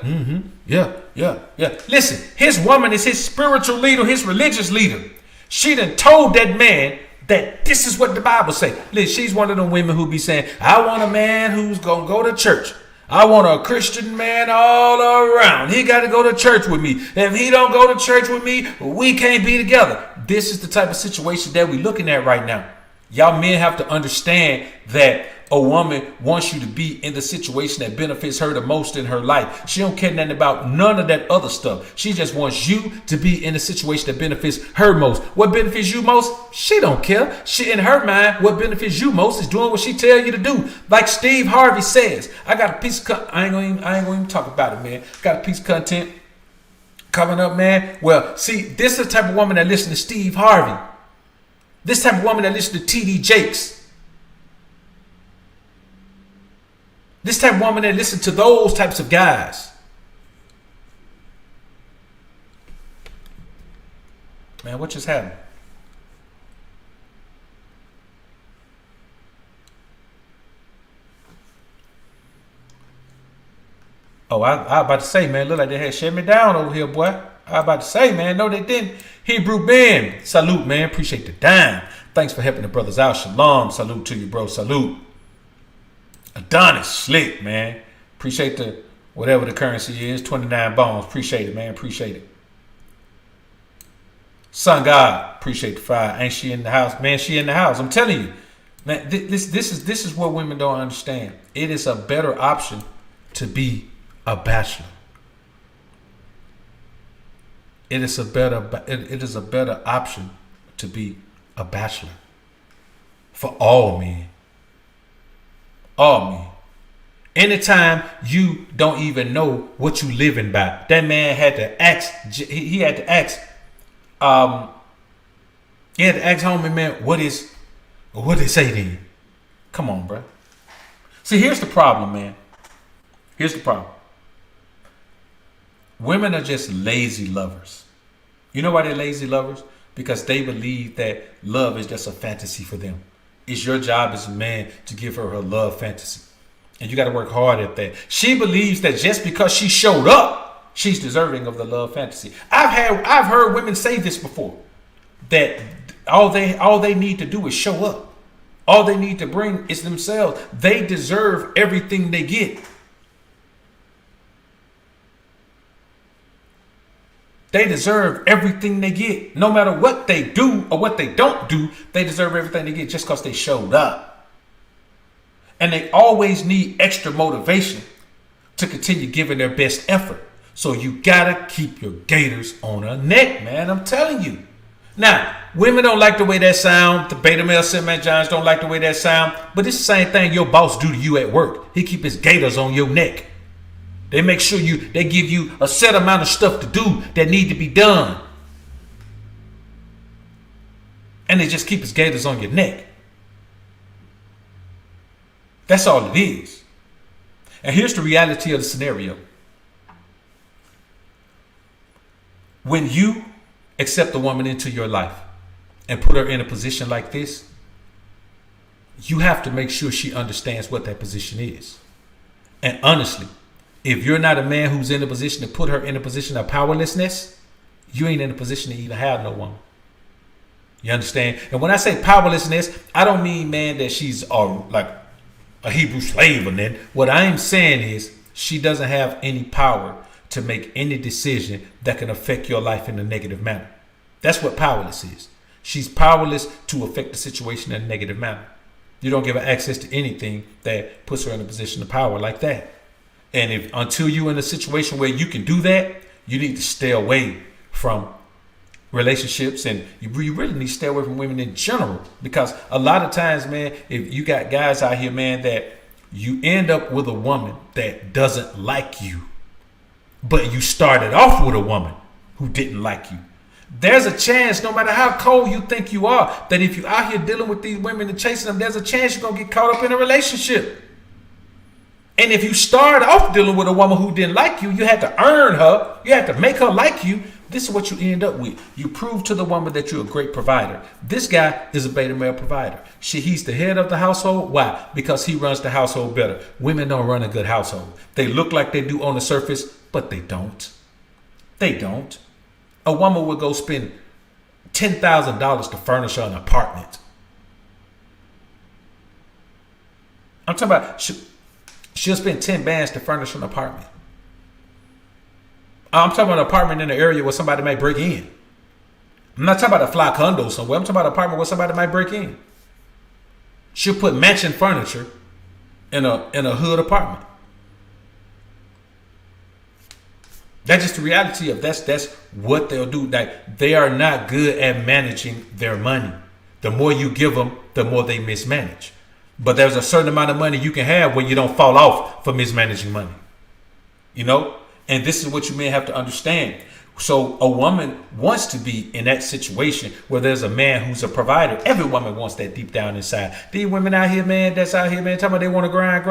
yeah. Listen, his woman is his spiritual leader, his religious leader. She done told that man that this is what the Bible say. Listen, she's one of them women who be saying, I want a man who's going to go to church. I want a Christian man all around. He got to go to church with me. If he don't go to church with me, we can't be together. This is the type of situation that we're looking at right now. Y'all men have to understand that a woman wants you to be in the situation that benefits her the most in her life. She don't care nothing about none of that other stuff. She just wants you to be in a situation that benefits her most. What benefits you most? She don't care. She, in her mind, what benefits you most is doing what she tell you to do. Like Steve Harvey says, I got a piece of I ain't gonna even talk about it, man. Got a piece of content coming up, man. Well, see, this is the type of woman that listens to Steve Harvey. This type of woman that listens to T.D. Jakes. This type of woman that listens to those types of guys. Man, what just happened? Oh, I about to say, man, look like they had shut me down over here, boy. I about to say, man, no, they didn't. Hebrew Ben, salute, man. Appreciate the dime. Thanks for helping the brothers out. Shalom, salute to you, bro. Salute. Adonis, slick, man. Appreciate the whatever the currency is. 29 bones. Appreciate it, man. Appreciate it. Sun God, appreciate the fire. Ain't she in the house, man? She in the house. I'm telling you, man. This is what women don't understand. It is a better option to be a bachelor. It is a better option to be a bachelor for all men. All men. Anytime you don't even know what you living by, that man had to ask. He had to ask. He had to ask homie, man, what they say then? Come on, bro. See, here's the problem, man. Here's the problem. Women are just lazy lovers. You know why they're lazy lovers? Because they believe that love is just a fantasy for them. It's your job as a man to give her her love fantasy. And you got to work hard at that. She believes that just because she showed up, she's deserving of the love fantasy. I've heard women say this before. That all they need to do is show up. All they need to bring is themselves. They deserve everything they get. They deserve everything they get. No matter what they do or what they don't do, they deserve everything they get just because they showed up. And they always need extra motivation to continue giving their best effort. So you gotta keep your gators on her neck, man. I'm telling you. Now, women don't like the way that sound. The beta male St. Johns don't like the way that sound. But it's the same thing your boss do to you at work. He keep his gators on your neck. They make sure they give you a set amount of stuff to do that need to be done. And they just keep his gators on your neck. That's all it is. And here's the reality of the scenario. When you accept a woman into your life and put her in a position like this, you have to make sure she understands what that position is. And honestly, if you're not a man who's in a position to put her in a position of powerlessness, you ain't in a position to even have no woman. You understand? And when I say powerlessness, I don't mean, man, that she's like a Hebrew slave or nothing. What I'm saying is she doesn't have any power to make any decision that can affect your life in a negative manner. That's what powerless is. She's powerless to affect the situation in a negative manner. You don't give her access to anything that puts her in a position of power like that. And until you're in a situation where you can do that, you need to stay away from relationships, and you really need to stay away from women in general. Because a lot of times, man, if you got guys out here, man, that you end up with a woman that doesn't like you, but you started off with a woman who didn't like you. There's a chance, no matter how cold you think you are, that if you're out here dealing with these women and chasing them, there's a chance you're going to get caught up in a relationship. And if you start off dealing with a woman who didn't like you, you had to earn her, you had to make her like you. This is what you end up with. You prove to the woman that you're a great provider. This guy is a beta male provider. He's the head of the household. Why? Because he runs the household better. Women don't run a good household. They look like they do on the surface, but they don't. They don't. A woman would go spend $10,000 to furnish an apartment. I'm talking about she'll spend 10 bands to furnish an apartment. I'm talking about an apartment in an area where somebody might break in. I'm not talking about a fly condo somewhere. I'm talking about an apartment where somebody might break in. She'll put mansion furniture in a hood apartment. That's just the reality of that's what they'll do. Like, they are not good at managing their money. The more you give them, the more they mismanage. But there's a certain amount of money you can have where you don't fall off for mismanaging money. You know? And this is what you may have to understand. So a woman wants to be in that situation where there's a man who's a provider. Every woman wants that deep down inside. These women out here, man, that's out here, man, talking about they want to grind.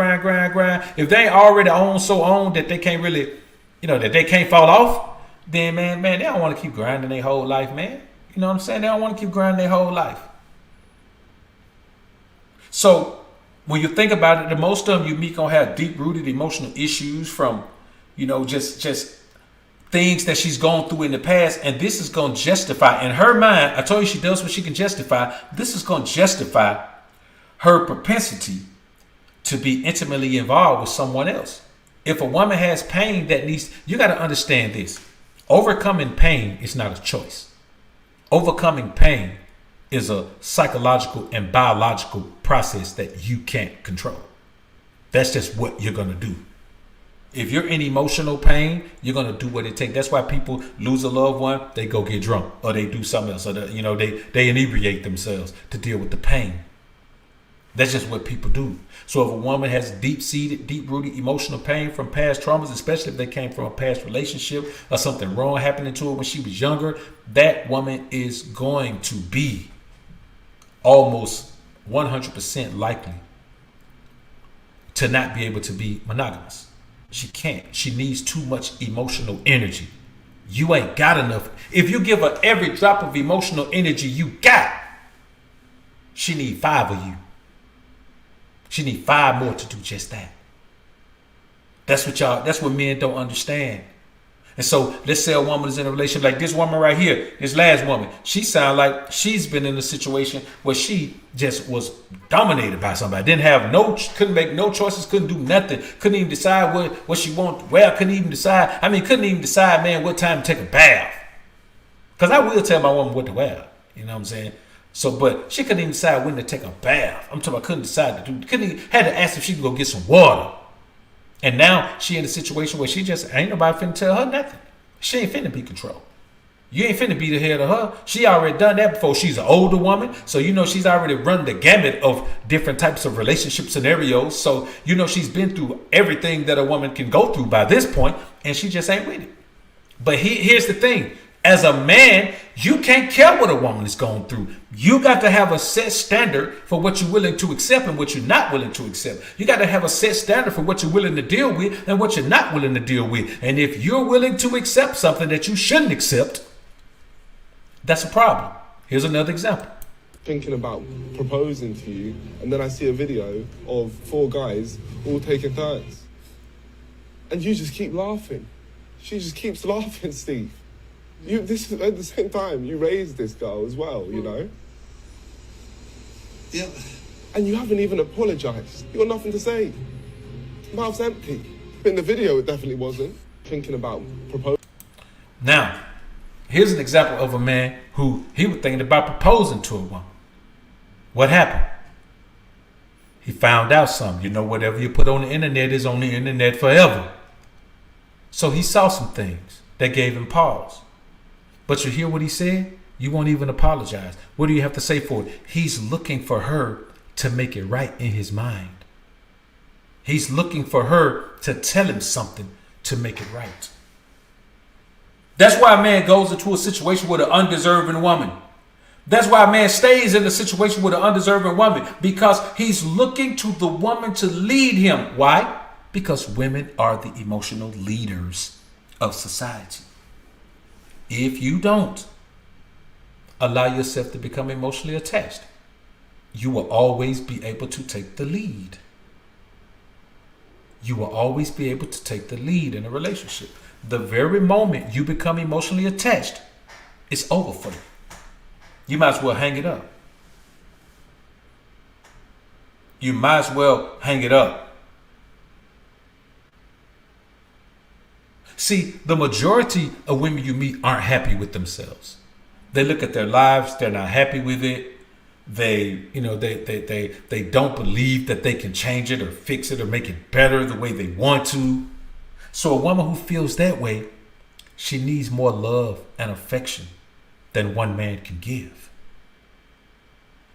If they ain't already own that they can't really, that they can't fall off, then man, they don't want to keep grinding their whole life, man. You know what I'm saying? They don't want to keep grinding their whole life. So when you think about it, the most of them you meet gonna have deep-rooted emotional issues from, just things that she's gone through in the past, and this is gonna justify, in her mind, I told you she does what she can justify, this is gonna justify her propensity to be intimately involved with someone else. If a woman has pain that needs, you gotta understand this. Overcoming pain is not a choice. Overcoming pain is a psychological and biological process that you can't control. That's just what you're going to do. If you're in emotional pain, you're going to do what it takes. That's why people lose a loved one, they go get drunk, or they do something else, or they inebriate themselves to deal with the pain. That's just what people do. So if a woman has deep-seated, deep-rooted emotional pain from past traumas, especially if they came from a past relationship or something wrong happening to her when she was younger, that woman is going to be almost 100% likely to not be able to be monogamous. She can't. She needs too much emotional energy. You ain't got enough. If you give her every drop of emotional energy you got, she need 5 of you. She need 5 more to do just that. That's what men don't understand. And so let's say a woman is in a relationship like this woman right here, this last woman. She sound like she's been in a situation where she just was dominated by somebody. Couldn't make no choices, couldn't do nothing, couldn't even decide what she wanted. Couldn't even decide, man, what time to take a bath. Because I will tell my woman what to wear. You know what I'm saying? So, but she couldn't even decide when to take a bath. I'm talking about had to ask if she could go get some water. And now she in a situation where she just ain't nobody finna tell her nothing. She ain't finna be controlled. You ain't finna be the head of her. She already done that before. She's an older woman. So she's already run the gamut of different types of relationship scenarios. So she's been through everything that a woman can go through by this point, and she just ain't with it. But here's the thing. As a man, you can't care what a woman is going through. You got to have a set standard for what you're willing to accept and what you're not willing to accept. You got to have a set standard for what you're willing to deal with and what you're not willing to deal with. And if you're willing to accept something that you shouldn't accept, that's a problem. Here's another example. Thinking about proposing to you, and then I see a video of 4 guys all taking turns. And you just keep laughing. She just keeps laughing, Steve. At the same time, you raised this girl as well, Yeah. And you haven't even apologised. You got nothing to say. Mouth's empty. In the video, it definitely wasn't. Thinking about proposing. Now, here's an example of a man who he was thinking about proposing to a woman. What happened? He found out something. Whatever you put on the internet is on the internet forever. So he saw some things that gave him pause. But you hear what he said? You won't even apologize. What do you have to say for it? He's looking for her to make it right in his mind. He's looking for her to tell him something to make it right. That's why a man goes into a situation with an undeserving woman. That's why a man stays in a situation with an undeserving woman, because he's looking to the woman to lead him. Why? Because women are the emotional leaders of society. If you don't allow yourself to become emotionally attached, you will always be able to take the lead. You will always be able to take the lead in a relationship. The very moment you become emotionally attached, it's over for you. You might as well hang it up. You might as well hang it up. See, the majority of women you meet aren't happy with themselves. They look at their lives, they're not happy with it. They don't believe that they can change it or fix it or make it better the way they want to. So a woman who feels that way, she needs more love and affection than one man can give.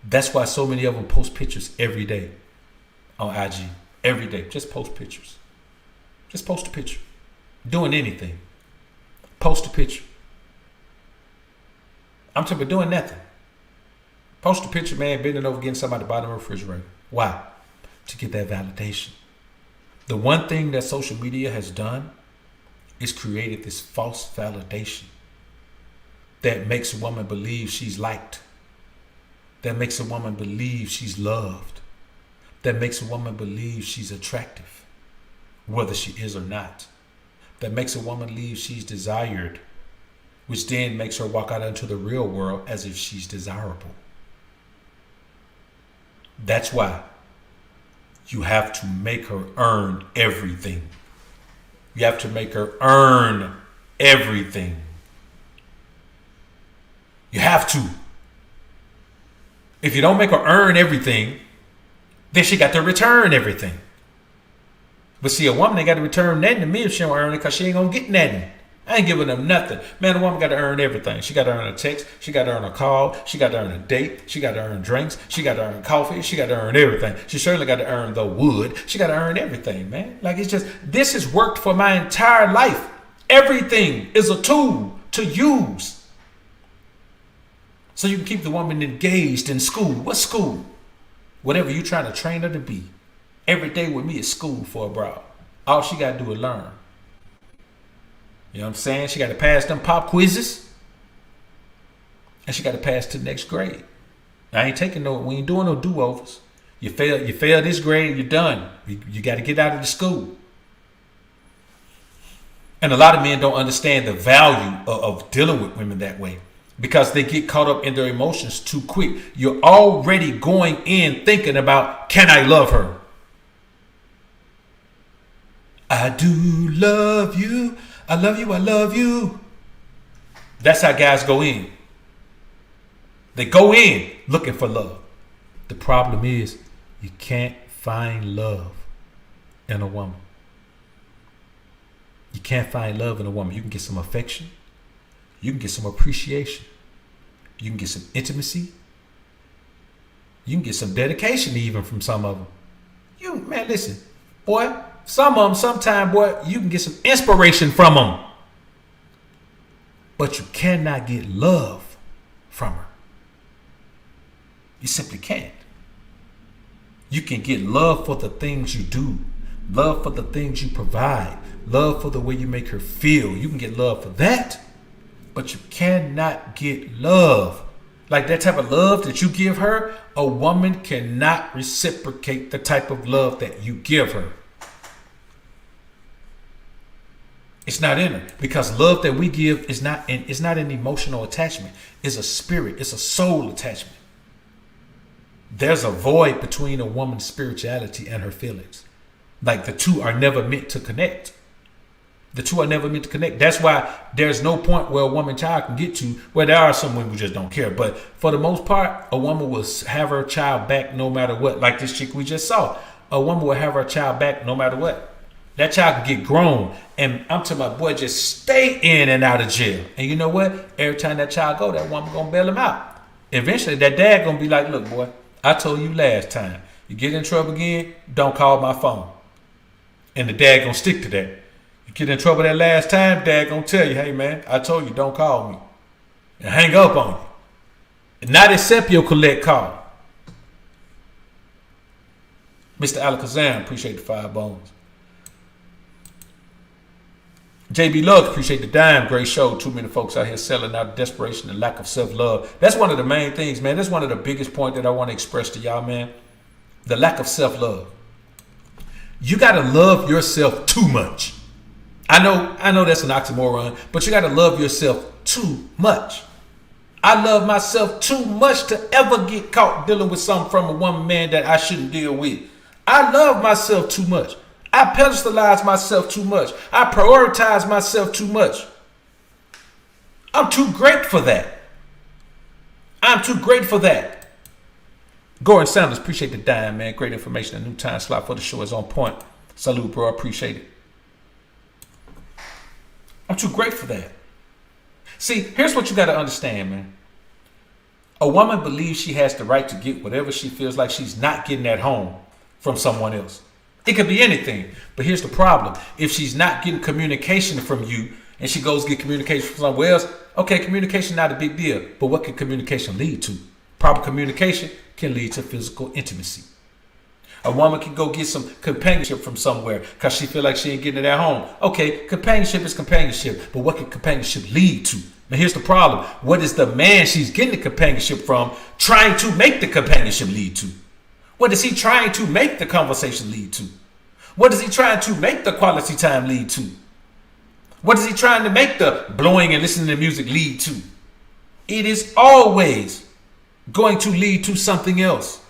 That's why so many of them post pictures every day on IG. Every day. Just post pictures. Just post a picture. Doing anything. Post a picture. I'm talking about doing nothing. Post a picture, man, bending over, getting something at the bottom of the refrigerator. Why? To get that validation. The one thing that social media has done is created this false validation that makes a woman believe she's liked, that makes a woman believe she's loved, that makes a woman believe she's attractive, whether she is or not, that makes a woman believe she's desired, which then makes her walk out into the real world as if she's desirable. That's why you have to make her earn everything. You have to make her earn everything. You have to. If you don't make her earn everything, then she got to return everything. But see, a woman ain't got to return nothing to me if she don't earn it, because she ain't going to get nothing. I ain't giving them nothing. Man, a woman got to earn everything. She got to earn a text. She got to earn a call. She got to earn a date. She got to earn drinks. She got to earn coffee. She got to earn everything. She certainly got to earn the wood. She got to earn everything, man. Like, it's just, this has worked for my entire life. Everything is a tool to use. So you can keep the woman engaged in school. What school? Whatever you're trying to train her to be. Every day with me is school for a broad. All she got to do is learn. You know what I'm saying? She got to pass them pop quizzes. And she got to pass to the next grade. I ain't taking no, we ain't doing no do-overs. You fail this grade, you're done. You got to get out of the school. And a lot of men don't understand the value of dealing with women that way, because they get caught up in their emotions too quick. You're already going in thinking about, can I love her? I do love you. I love you. I love you. That's how guys go in. They go in looking for love. The problem is you can't find love in a woman. You can't find love in a woman. You can get some affection. You can get some appreciation. You can get some intimacy. You can get some dedication even from some of them. Man, listen, boy, some of them, sometime, boy, you can get some inspiration from them. But you cannot get love from her. You simply can't. You can get love for the things you do, love for the things you provide, love for the way you make her feel. You can get love for that, but you cannot get love. Like that type of love that you give her, a woman cannot reciprocate the type of love that you give her. It's not in her, because love that we give is not an emotional attachment. It's a spirit. It's a soul attachment. There's a void between a woman's spirituality and her feelings. Like the two are never meant to connect. The two are never meant to connect. That's why there's no point where a woman child can get to, where there are some women who just don't care. But for the most part, a woman will have her child back no matter what. Like this chick we just saw. A woman will have her child back no matter what. That child can get grown. And I'm telling my boy, just stay in and out of jail. And you know what? Every time that child go, that woman gonna bail him out. Eventually, that dad gonna be like, look, boy, I told you last time. You get in trouble again, don't call my phone. And the dad gonna stick to that. You get in trouble that last time, Dad gonna tell you, hey man, I told you don't call me. And hang up on you. And not accept your collect call. Mr. Alakazam, appreciate the 5 bones. JB Love, appreciate the dime. Great show. Too many folks out here selling out of desperation and lack of self-love. That's one of the main things, man. That's one of the biggest points that I want to express to y'all, man. The lack of self-love. You got to love yourself too much. I know that's an oxymoron, but you got to love yourself too much. I love myself too much to ever get caught dealing with something from a woman, man, that I shouldn't deal with. I love myself too much. I pedestalize myself too much. I prioritize myself too much. I'm too great for that. I'm too great for that. Gordon Sanders, appreciate the dime, man. Great information. A new time slot for the show is on point. Salute, bro. Appreciate it. I'm too great for that. See, here's what you got to understand, man. A woman believes she has the right to get whatever she feels like she's not getting at home from someone else. It could be anything, but here's the problem. If she's not getting communication from you and she goes get communication from somewhere else, okay, communication not a big deal, but what can communication lead to? Proper communication can lead to physical intimacy. A woman can go get some companionship from somewhere because she feel like she ain't getting it at home. Okay, companionship is companionship, but what can companionship lead to? Now here's the problem. What is the man she's getting the companionship from trying to make the companionship lead to? What is he trying to make the conversation lead to? What is he trying to make the quality time lead to? What is he trying to make the blowing and listening to music lead to? It is always going to lead to something else.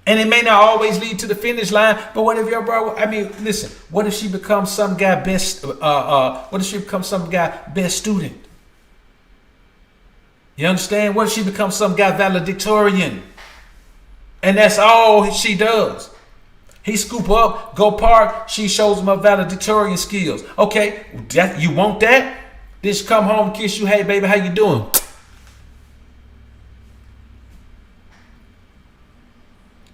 And it may not always lead to the finish line, but what if your bro, listen, what if she becomes some guy best, what if she becomes some guy best student? You understand? What if she becomes some guy valedictorian? And that's all she does. He scoop up, go park, she shows him her valedictorian skills. Okay, you want that? Then she come home, kiss you, hey baby, how you doing?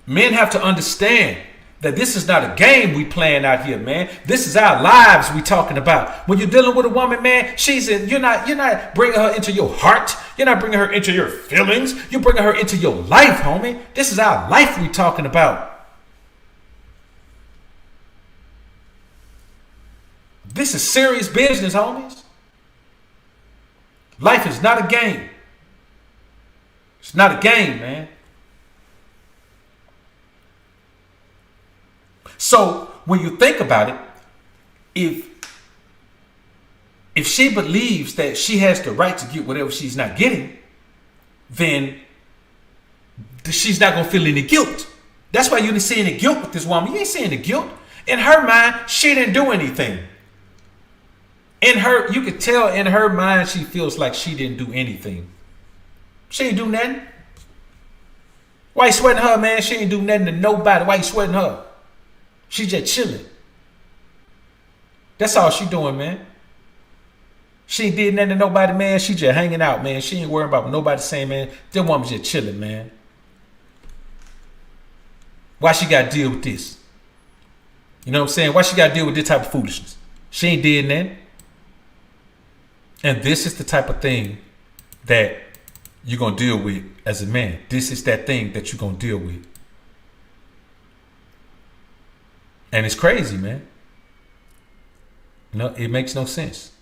Men have to understand that this is not a game we playing out here, man. This is our lives we talking about. When you're dealing with a woman, man, you're not bringing her into your heart. You're not bringing her into your feelings. You're bringing her into your life, homie. This is our life we talking about. This is serious business, homies. Life is not a game. It's not a game, man. So when you think about it, if she believes that she has the right to get whatever she's not getting, then she's not going to feel any guilt. That's why you didn't see any guilt with this woman. You ain't seeing the guilt. In her mind, she didn't do anything. You could tell in her mind she feels like she didn't do anything. She ain't do nothing. Why you sweating her, man? She ain't do nothing to nobody. Why you sweating her? She just chilling. That's all she doing, man. She ain't did nothing to nobody, man. She just hanging out, man. She ain't worrying about what nobody saying, man. That woman just chilling, man. Why she got to deal with this? You know what I'm saying? Why she got to deal with this type of foolishness? She ain't did nothing. And this is the type of thing that you're going to deal with as a man. This is that thing that you're going to deal with. And it's crazy, man. No, it makes no sense.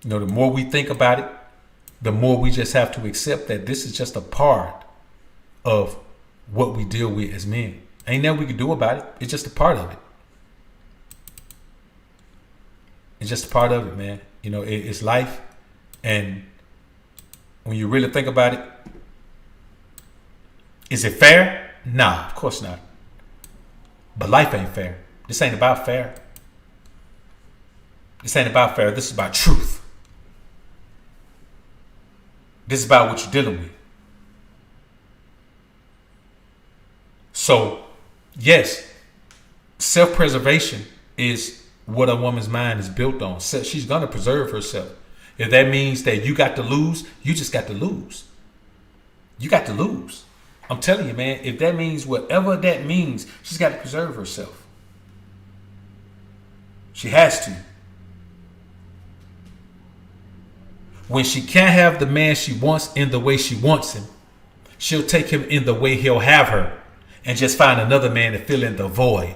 You know, the more we think about it, the more we just have to accept that this is just a part of what we deal with as men. Ain't nothing we can do about it. It's just a part of it. It's just a part of it, man. You know, it's life. And when you really think about it, is it fair? Nah, of course not. But life ain't fair. This ain't about fair. This ain't about fair. This is about truth. This is about what you're dealing with. So, yes, self-preservation is what a woman's mind is built on. So she's going to preserve herself. If that means that you got to lose, you just got to lose. You got to lose. I'm telling you, man, if that means whatever that means, she's got to preserve herself. She has to. When she can't have the man she wants in the way she wants him, she'll take him in the way he'll have her and just find another man to fill in the void.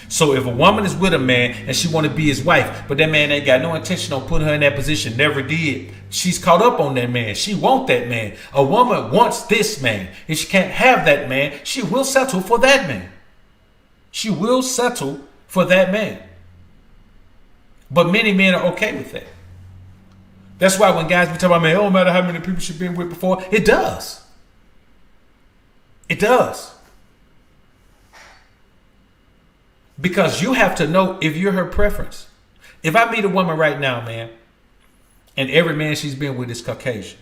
So if a woman is with a man and she want to be his wife, but that man ain't got no intention on putting her in that position, never did, she's caught up on that man. She want that man. A woman wants this man. If she can't have that man, she will settle for that man. She will settle for that man. But many men are okay with that. That's why when guys be talking about, man, it don't matter how many people she's been with before. It does. It does. Because you have to know if you're her preference. If I meet a woman right now, man, and every man she's been with is Caucasian,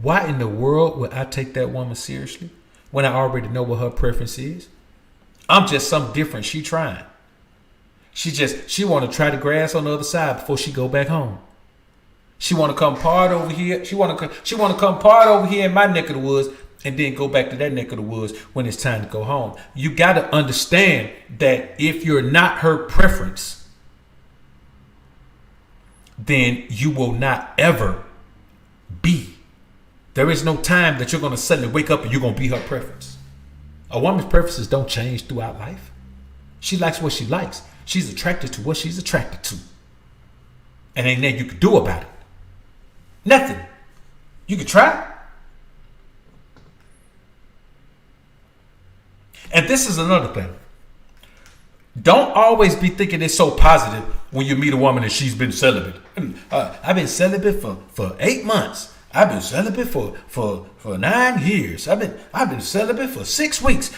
why in the world would I take that woman seriously when I already know what her preference is? I'm just something different. She trying. She want to try the grass on the other side before she go back home. She want to come part over here. She want to come part over here in my neck of the woods and then go back to that neck of the woods when it's time to go home. You got to understand that if you're not her preference, then you will not ever be. There is no time that you're going to suddenly wake up and you're going to be her preference. A woman's preferences don't change throughout life. She likes what she likes. She's attracted to what she's attracted to. And ain't nothing you can do about it. Nothing. You can try. And this is another thing. Don't always be thinking it's so positive when you meet a woman and she's been celibate. I've been celibate for 8 months. I've been celibate for 9 years. I've been celibate for 6 weeks.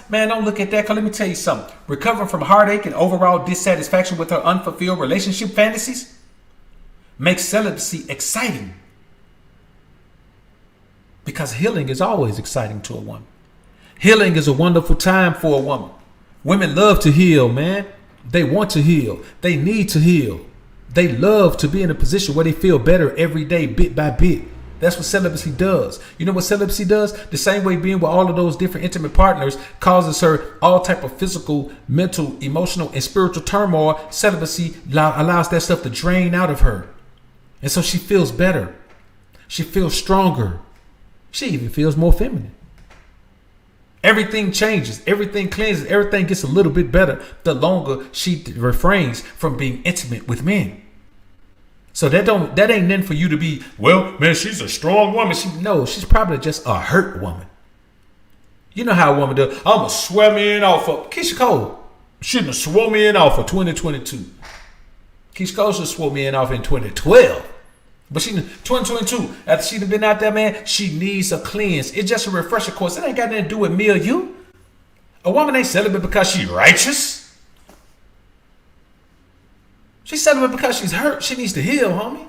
Man, don't look at that. 'Cause let me tell you something. Recovering from heartache and overall dissatisfaction with her unfulfilled relationship fantasies makes celibacy exciting. Because healing is always exciting to a woman. Healing is a wonderful time for a woman. Women love to heal, man. They want to heal. They need to heal. They love to be in a position where they feel better every day, bit by bit. That's what celibacy does. You know what celibacy does? The same way being with all of those different intimate partners causes her all type of physical, mental, emotional, and spiritual turmoil. Celibacy allows that stuff to drain out of her. And so she feels better. She feels stronger. She even feels more feminine. Everything changes. Everything cleanses. Everything gets a little bit better the longer she refrains from being intimate with men. So that ain't nothing for you to be, well, man, she's a strong woman. She's probably just a hurt woman. You know how a woman does. I'm going to swear me in off for Keisha Cole. Shouldn't have swore me in off for 2022. Keisha Cole should have swore me in off in 2012. But 2022, after she'd have been out there, man, she needs a cleanse. It's just a refresher course. It ain't got nothing to do with me or you. A woman ain't celibate because she's righteous. She's celibate because she's hurt. She needs to heal, homie.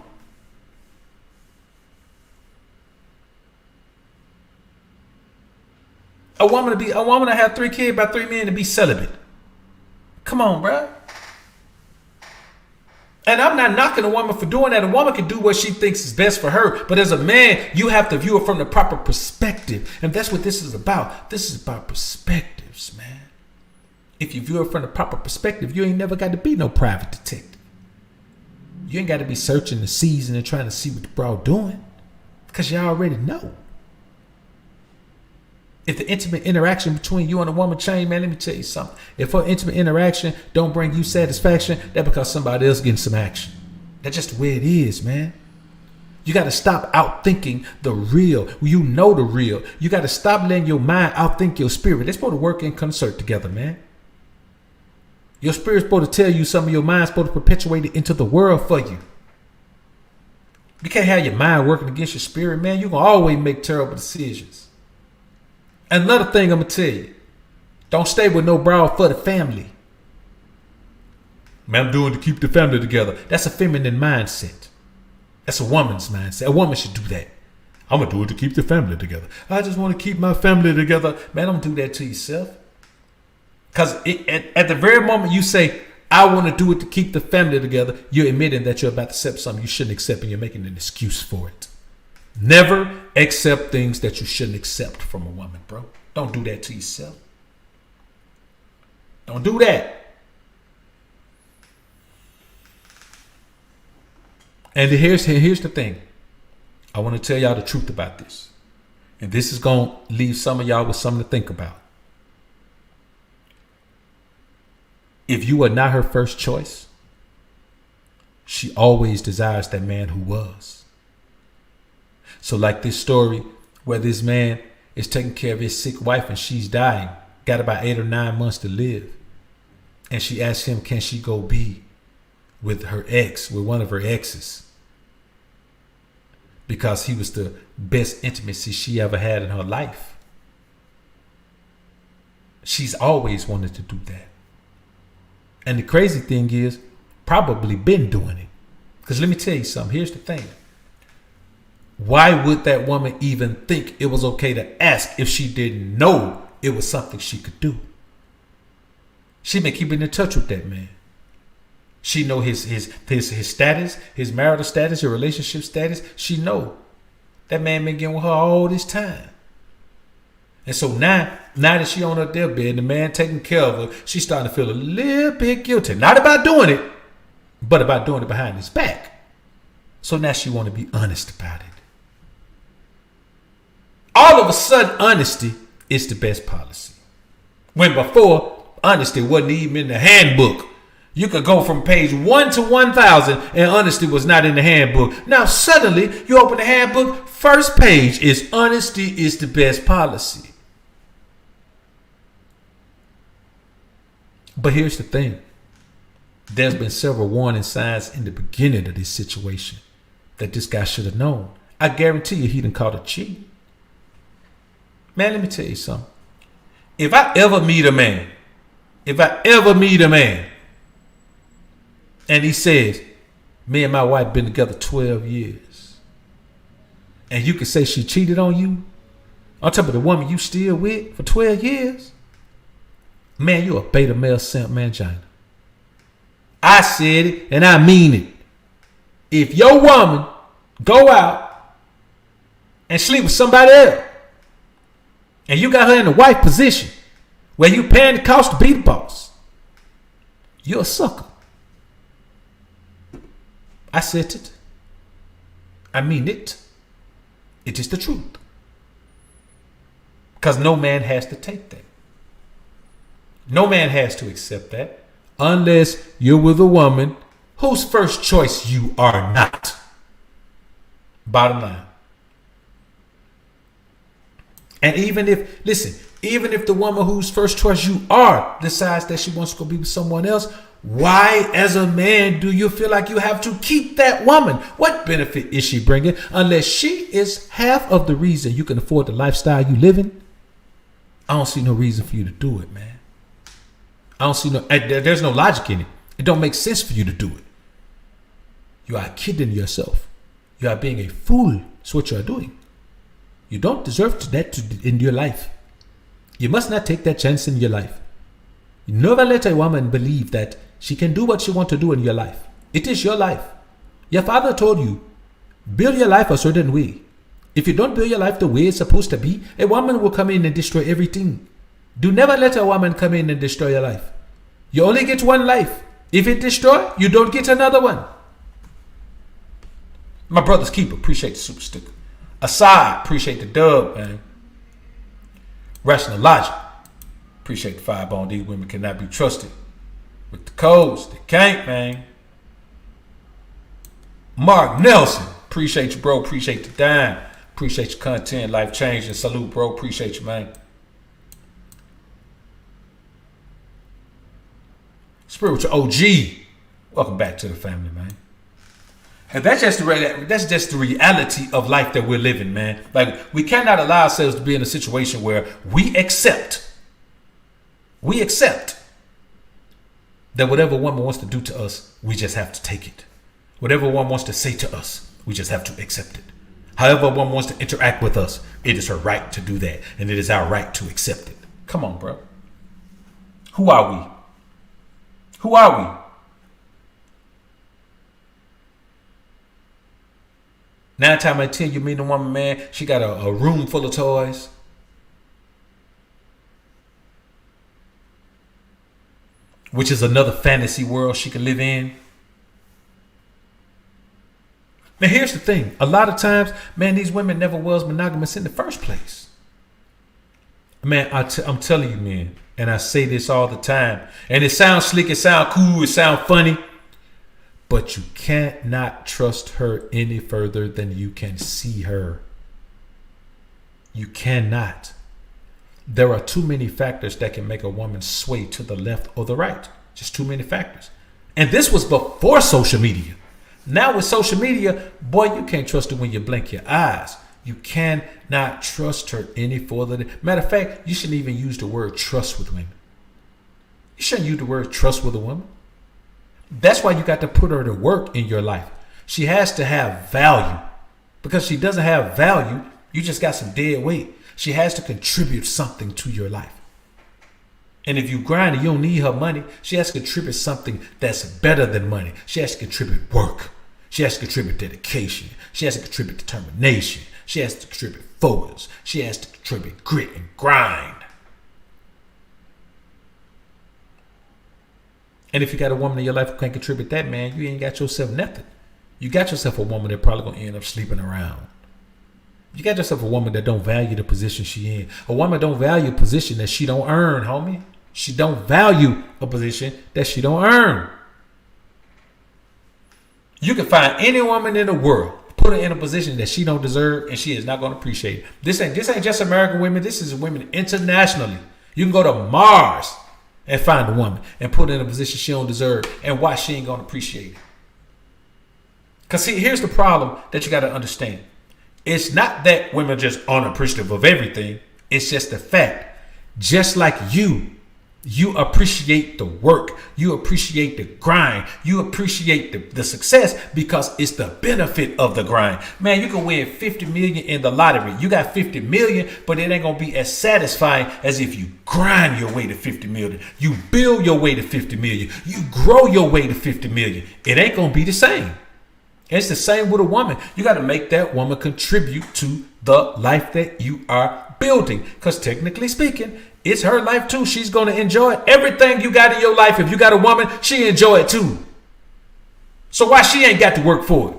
A woman to have 3 kids by 3 men to be celibate. Come on, bro. And I'm not knocking a woman for doing that. A woman can do what she thinks is best for her. But as a man, you have to view it from the proper perspective. And that's what this is about. This is about perspectives, man. If you view it from the proper perspective, you ain't never got to be no private detective. You ain't got to be searching the season and trying to see what the bro doing. Because you already know. If the intimate interaction between you and a woman change, man, let me tell you something. If her intimate interaction don't bring you satisfaction, that's because somebody else getting some action. That's just the way it is, man. You got to stop outthinking the real. You know the real. You got to stop letting your mind outthink your spirit. They're supposed to work in concert together, man. Your spirit's supposed to tell you something. Your mind's supposed to perpetuate it into the world for you. You can't have your mind working against your spirit, man. You're going to always make terrible decisions. Another thing I'm going to tell you. Don't stay with no broad for the family. Man, I'm doing to keep the family together. That's a feminine mindset. That's a woman's mindset. A woman should do that. I'm going to do it to keep the family together. I just want to keep my family together. Man, don't do that to yourself. Because at the very moment you say, I want to do it to keep the family together, you're admitting that you're about to accept something you shouldn't accept and you're making an excuse for it. Never accept things that you shouldn't accept from a woman, bro. Don't do that to yourself. Don't do that. And here's the thing. I want to tell y'all the truth about this. And this is going to leave some of y'all with something to think about. If you are not her first choice, she always desires that man who was. So like this story where this man is taking care of his sick wife and she's dying, got about 8 or 9 months to live. And she asks him, can she go be with her ex, with one of her exes? Because he was the best intimacy she ever had in her life. She's always wanted to do that. And the crazy thing is, probably been doing it. Because let me tell you something. Here's the thing. Why would that woman even think it was okay to ask if she didn't know it was something she could do? She been keeping in touch with that man. She know his status, his marital status, his relationship status. She know that man been getting with her all this time. And so now that she on her deathbed and the man taking care of her, she's starting to feel a little bit guilty. Not about doing it, but about doing it behind his back. So now she want to be honest about it. All of a sudden, honesty is the best policy. When before, honesty wasn't even in the handbook. You could go from page 1 to 1,000 and honesty was not in the handbook. Now suddenly, you open the handbook, first page is honesty is the best policy. But here's the thing. There's been several warning signs in the beginning of this situation that this guy should have known. I guarantee you he done caught a cheat. Man, let me tell you something. If I ever meet a man, and he says, me and my wife been together 12 years, and you can say she cheated on you, on top of the woman you still with for 12 years, man, you a beta male simp mangina. I said it and I mean it. If your woman go out and sleep with somebody else, and you got her in the wife position where you paying the cost to be the boss, you're a sucker. I said it. I mean it. It is the truth. Because no man has to take that. No man has to accept that unless you're with a woman whose first choice you are not. Bottom line. And even if the woman whose first choice you are decides that she wants to go be with someone else, why as a man do you feel like you have to keep that woman? What benefit is she bringing? Unless she is half of the reason you can afford the lifestyle you live in, I don't see no reason for you to do it, man. There's no logic in it. It don't make sense for you to do it. You are kidding yourself. You are being a fool. That's what you are doing. You don't deserve that in your life. You must not take that chance in your life. You never let a woman believe that she can do what she wants to do in your life. It is your life. Your father told you, build your life a certain way. If you don't build your life the way it's supposed to be, a woman will come in and destroy everything. Do never let a woman come in and destroy your life. You only get one life. If it destroys, you don't get another one. My brother's keeper, appreciate the super sticker. Aside, appreciate the dub, man. Rational logic, appreciate the fireball. These women cannot be trusted. With the codes, they can't, man. Mark Nelson, appreciate you, bro. Appreciate the dime. Appreciate your content, life changing. Salute, bro. Appreciate you, man. Spiritual OG, welcome back to the family, man. And that's just the reality of life that we're living, man. Like, we cannot allow ourselves to be in a situation where we accept that whatever woman wants to do to us, we just have to take it. Whatever one wants to say to us, we just have to accept it. However one wants to interact with us, it is her right to do that, and it is our right to accept it. Come on, bro. Who are we? Who are we? 9 times out of 10, you meet a woman, man, she got a room full of toys. Which is another fantasy world she can live in. Now, here's the thing. A lot of times, man, these women never was monogamous in the first place. Man, I'm telling you, man, and I say this all the time, and it sounds slick, it sounds cool, it sounds funny, but you cannot trust her any further than you can see her. You cannot. There are too many factors that can make a woman sway to the left or the right. Just too many factors. And this was before social media. Now with social media, boy, you can't trust her when you blink your eyes. You cannot trust her any further. Matter of fact, you shouldn't even use the word trust with women. You shouldn't use the word trust with a woman. That's why you got to put her to work in your life. She has to have value. Because she doesn't have value, you just got some dead weight. She has to contribute something to your life. And if you grind and you don't need her money, she has to contribute something that's better than money. She has to contribute work. She has to contribute dedication. She has to contribute determination. She has to contribute focus. She has to contribute grit and grind. And if you got a woman in your life who can't contribute that, man, you ain't got yourself nothing. You got yourself a woman that probably gonna end up sleeping around. You got yourself a woman that don't value the position she in. A woman don't value a position that she don't earn, homie. She don't value a position that she don't earn. You can find any woman in the world, put her in a position that she don't deserve, and she is not going to appreciate it. This ain't just American women. This is women internationally. You can go to Mars and find a woman and put her in a position she don't deserve, and why she ain't going to appreciate it. Because see, here's the problem that you got to understand. It's not that women are just unappreciative of everything. It's just the fact. Just like you appreciate the work. You appreciate the grind. You appreciate the success because it's the benefit of the grind. Man, you can win 50 million in the lottery. You got 50 million, but it ain't going to be as satisfying as if you grind your way to 50 million. You build your way to 50 million. You grow your way to 50 million. It ain't going to be the same. It's the same with a woman. You got to make that woman contribute to the life that you are building. Because technically speaking, it's her life too. She's going to enjoy everything you got in your life. If you got a woman, she enjoy it too. So why she ain't got to work for it?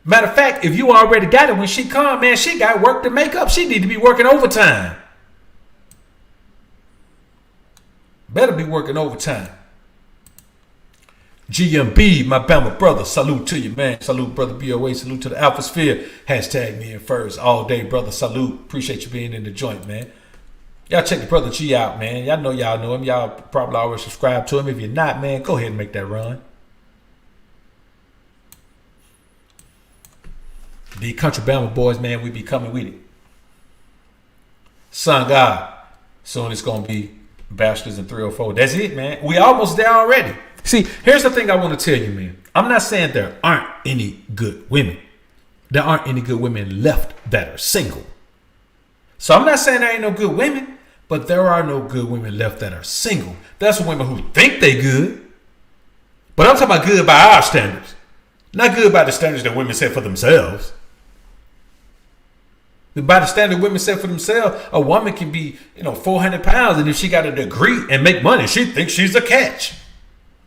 Matter of fact, if you already got it, when she come, man, she got work to make up. She need to be working overtime. Better be working overtime. GMB, my Bama brother, salute to you, man. Salute, brother BOA. Salute to the Alpha Sphere. Hashtag me in first all day, brother. Salute. Appreciate you being in the joint, man. Y'all check the brother G out, man. Y'all know him. Y'all probably already subscribe to him. If you're not, man, go ahead and make that run. The country Bama boys, man, we be coming with it. Son God. Soon it's going to be bachelors in 304. That's it, man. We almost there already. See, here's the thing I want to tell you, man. I'm not saying there aren't any good women. There aren't any good women left that are single. So I'm not saying there ain't no good women, but there are no good women left that are single. That's women who think they good. But I'm talking about good by our standards. Not good by the standards that women set for themselves. By the standard women set for themselves, a woman can be, 400 pounds, and if she got a degree and make money, she thinks she's a catch.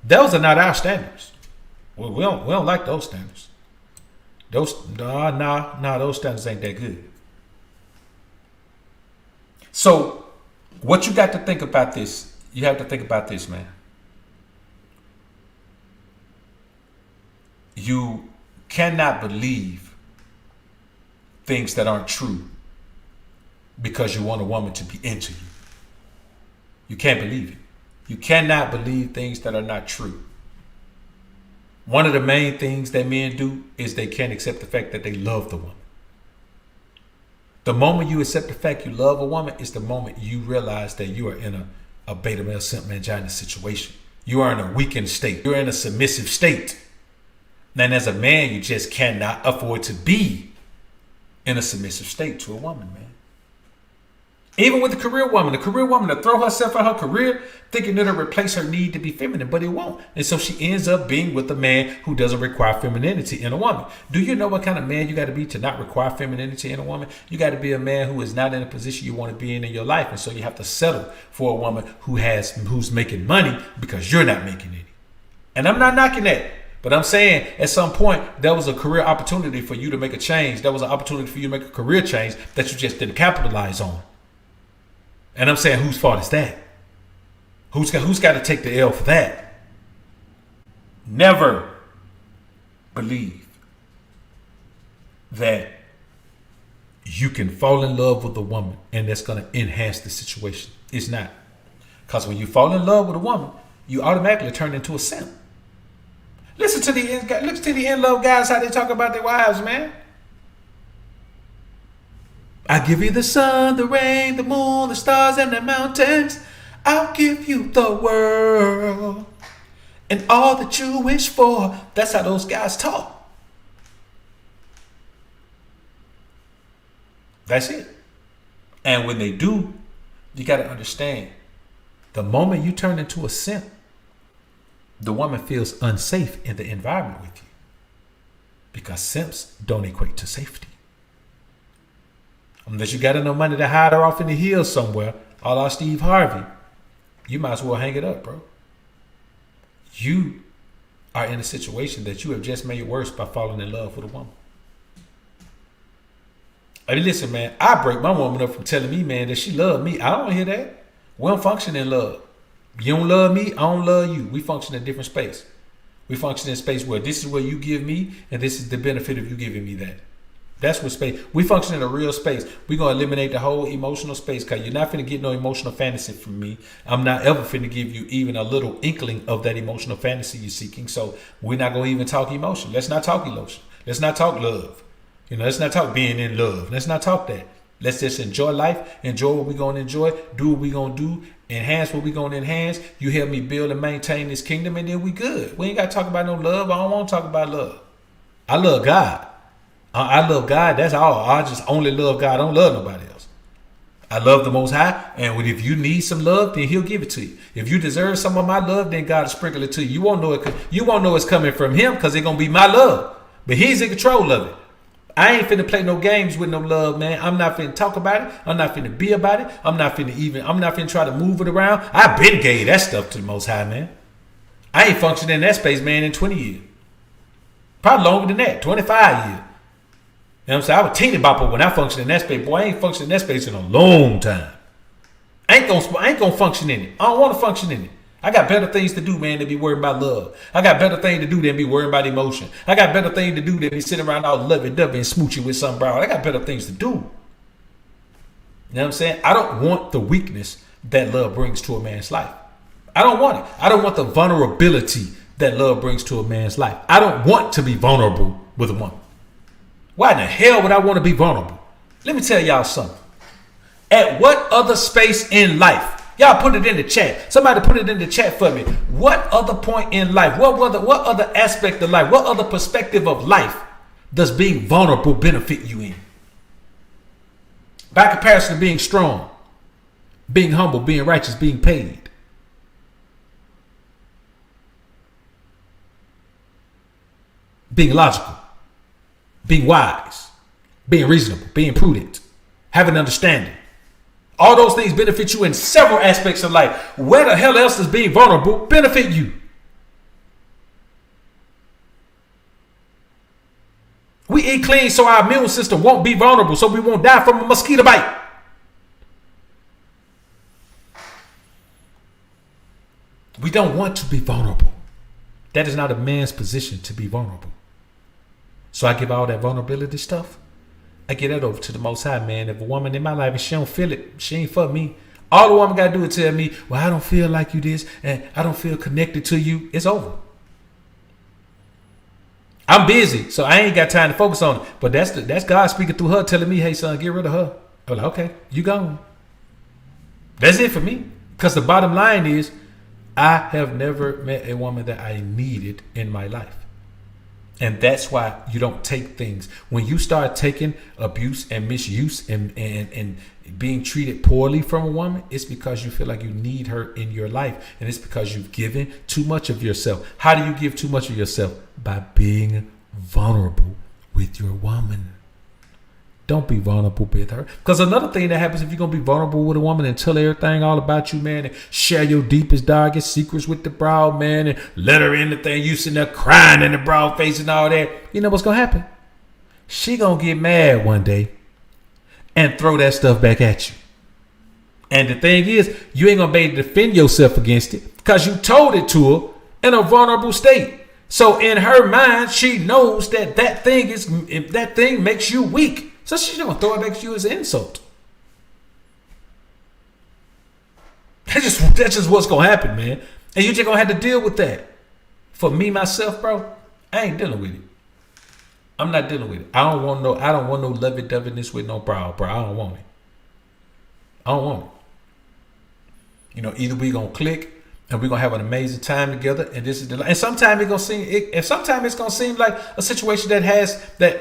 Those are not our standards. Well, we don't like those standards. Those standards ain't that good. So, what you got to think about this? You have to think about this, man. You cannot believe things that aren't true because you want a woman to be into you. You can't believe it. You cannot believe things that are not true. One of the main things that men do is they can't accept the fact that they love the woman. The moment you accept the fact you love a woman is the moment you realize that you are in a beta male simp mangina situation. You are in a weakened state. You're in a submissive state. And as a man, you just cannot afford to be in a submissive state to a woman, man. Even with the career woman to throw herself at her career, thinking it'll replace her need to be feminine, but it won't. And so she ends up being with a man who doesn't require femininity in a woman. Do you know what kind of man you got to be to not require femininity in a woman? You got to be a man who is not in a position you want to be in your life. And so you have to settle for a woman who's making money because you're not making any. And I'm not knocking that. But I'm saying at some point, there was a career opportunity for you to make a change. There was an opportunity for you to make a career change that you just didn't capitalize on. And I'm saying, whose fault is that? Who's got to take the L for that? Never believe that you can fall in love with a woman and that's going to enhance the situation. It's not. Because when you fall in love with a woman, you automatically turn into a simp. Listen to the in-love guys, how they talk about their wives, man. I give you the sun, the rain, the moon, the stars, and the mountains. I'll give you the world and all that you wish for. That's how those guys talk. That's it. And when they do, you got to understand, the moment you turn into a simp, the woman feels unsafe in the environment with you. Because simps don't equate to safety. Unless you got enough money to hide her off in the hills somewhere, a la Steve Harvey, you might as well hang it up, bro. You are in a situation that you have just made worse by falling in love with a woman. I mean, listen, man, I break my woman up from telling me, man, that she loved me. I don't hear that. We don't function in love. You don't love me, I don't love you. We function in a different space. We function in a space where this is what you give me, and this is the benefit of you giving me that. That's what space. We function in a real space. We're going to eliminate the whole emotional space because you're not finna get no emotional fantasy from me. I'm not ever finna give you even a little inkling of that emotional fantasy you're seeking. So we're not going to even talk emotion. Let's not talk emotion. Let's not talk love. Let's not talk being in love. Let's not talk that. Let's just enjoy life, enjoy what we're going to enjoy, do what we're going to do, enhance what we're going to enhance. You help me build and maintain this kingdom, and then we good. We ain't got to talk about no love. I don't want to talk about love. I love God. I love God. That's all. I just only love God. I don't love nobody else. I love the Most High, and if you need some love, then He'll give it to you. If you deserve some of my love, then God will sprinkle it to you. You won't know it. You won't know it's coming from Him because it's gonna be my love. But He's in control of it. I ain't finna play no games with no love, man. I'm not finna talk about it. I'm not finna be about it. I'm not finna try to move it around. I've been gave that stuff to the Most High, man. I ain't functioned in that space, man, in 20 years. Probably longer than that, 25 years. You know what I'm saying? I was teeny bopper when I functioned in that space. Boy, I ain't functioned in that space in a long time. I ain't gonna function in it. I don't want to function in it. I got better things to do, man, than be worried about love. I got better things to do than be worried about emotion. I got better things to do than be sitting around all lovey-dovey and smooching with some broad. I got better things to do. You know what I'm saying? I don't want the weakness that love brings to a man's life. I don't want it. I don't want the vulnerability that love brings to a man's life. I don't want to be vulnerable with a woman. Why in the hell would I want to be vulnerable? Let me tell y'all something. At what other space in life? Y'all put it in the chat. Somebody put it in the chat for me. What other point in life? What other aspect of life? What other perspective of life does being vulnerable benefit you in? By comparison to being strong, being humble, being righteous, being paid. Being logical, being wise, being reasonable, being prudent, having understanding. All those things benefit you in several aspects of life. Where the hell else does being vulnerable benefit you? We eat clean so our immune system won't be vulnerable, so we won't die from a mosquito bite. We don't want to be vulnerable. That is not a man's position to be vulnerable. So I give all that vulnerability stuff. I get that over to the Most High, man. If a woman in my life and she don't feel it, she ain't for me. All the woman got to do is tell me, well, I don't feel like you this, and I don't feel connected to you. It's over. I'm busy, so I ain't got time to focus on it. But that's God speaking through her, telling me, hey, son, get rid of her. I'm like, okay, you gone. That's it for me. Because the bottom line is, I have never met a woman that I needed in my life. And that's why you don't take things. When you start taking abuse and misuse and being treated poorly from a woman, it's because you feel like you need her in your life. And it's because you've given too much of yourself. How do you give too much of yourself? By being vulnerable with your woman. Don't be vulnerable with her. Because another thing that happens if you're going to be vulnerable with a woman and tell everything all about you, man, and share your deepest, darkest secrets with the broad, man, and let her in the thing, you sitting there crying in the broad face and all that, you know what's going to happen? She going to get mad one day and throw that stuff back at you. And the thing is, you ain't going to be able to defend yourself against it because you told it to her in a vulnerable state. So in her mind, she knows that thing makes you weak. So she's going to throw it back to you as an insult. That's just what's going to happen, man. And you just going to have to deal with that. For me, myself, bro, I ain't dealing with it. I'm not dealing with it. I don't want no lovey-doveyness with no bro. I don't want it. I don't want it. You know, either we going to click and we're going to have an amazing time together. And this is the, and sometimes it's going to seem like a situation that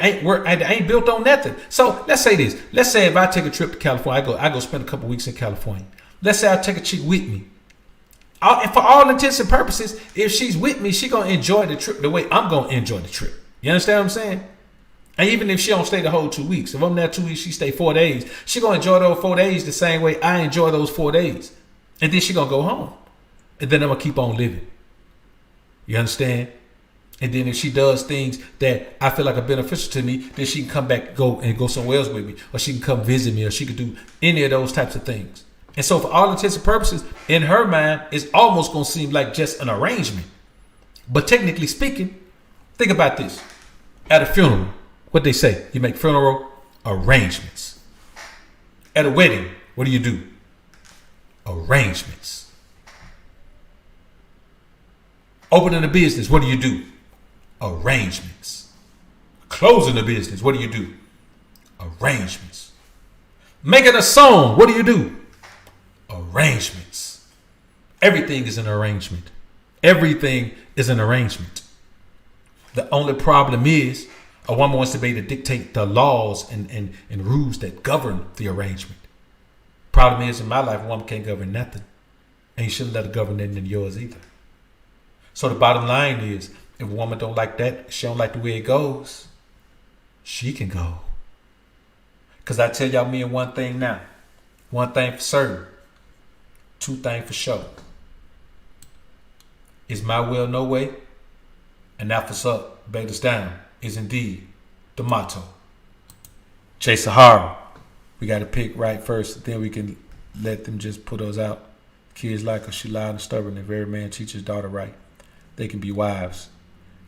ain't built on nothing. So let's say this. Let's say if I take a trip to California, I go spend a couple weeks in California. Let's say I take a chick with me. And for all intents and purposes, if she's with me, she going to enjoy the trip the way I'm going to enjoy the trip. You understand what I'm saying? And even if she don't stay the whole 2 weeks, if I'm there 2 weeks, she stay 4 days, she going to enjoy those 4 days the same way I enjoy those 4 days. And then she going to go home. And then I'm going to keep on living. You understand? And then if she does things that I feel like are beneficial to me, then she can come back, go somewhere else with me. Or she can come visit me, or she can do any of those types of things. And so for all intents and purposes, in her mind, it's almost going to seem like just an arrangement. But technically speaking, think about this. At a funeral, what they say, you make funeral arrangements. At a wedding, what do? Arrangements. Opening a business, what do? Arrangements. Closing a business, what do? Arrangements. Making a song, what do? Arrangements. Everything is an arrangement. Everything is an arrangement. The only problem is a woman wants to be able to dictate the laws and rules that govern the arrangement. Problem is, in my life, a woman can't govern nothing. And you shouldn't let her govern nothing in yours either. So the bottom line is, if a woman don't like that, she don't like the way it goes, she can go. Because I tell y'all me and one thing now. One thing for certain. Two things for sure. Is my will no way? And Alpha's up, Beta's down is indeed the motto. Chase Sahara. We got to pick right first. Then we can let them just put us out. Kids like her, she loud and stubborn. If every man teaches his daughter right, they can be wives.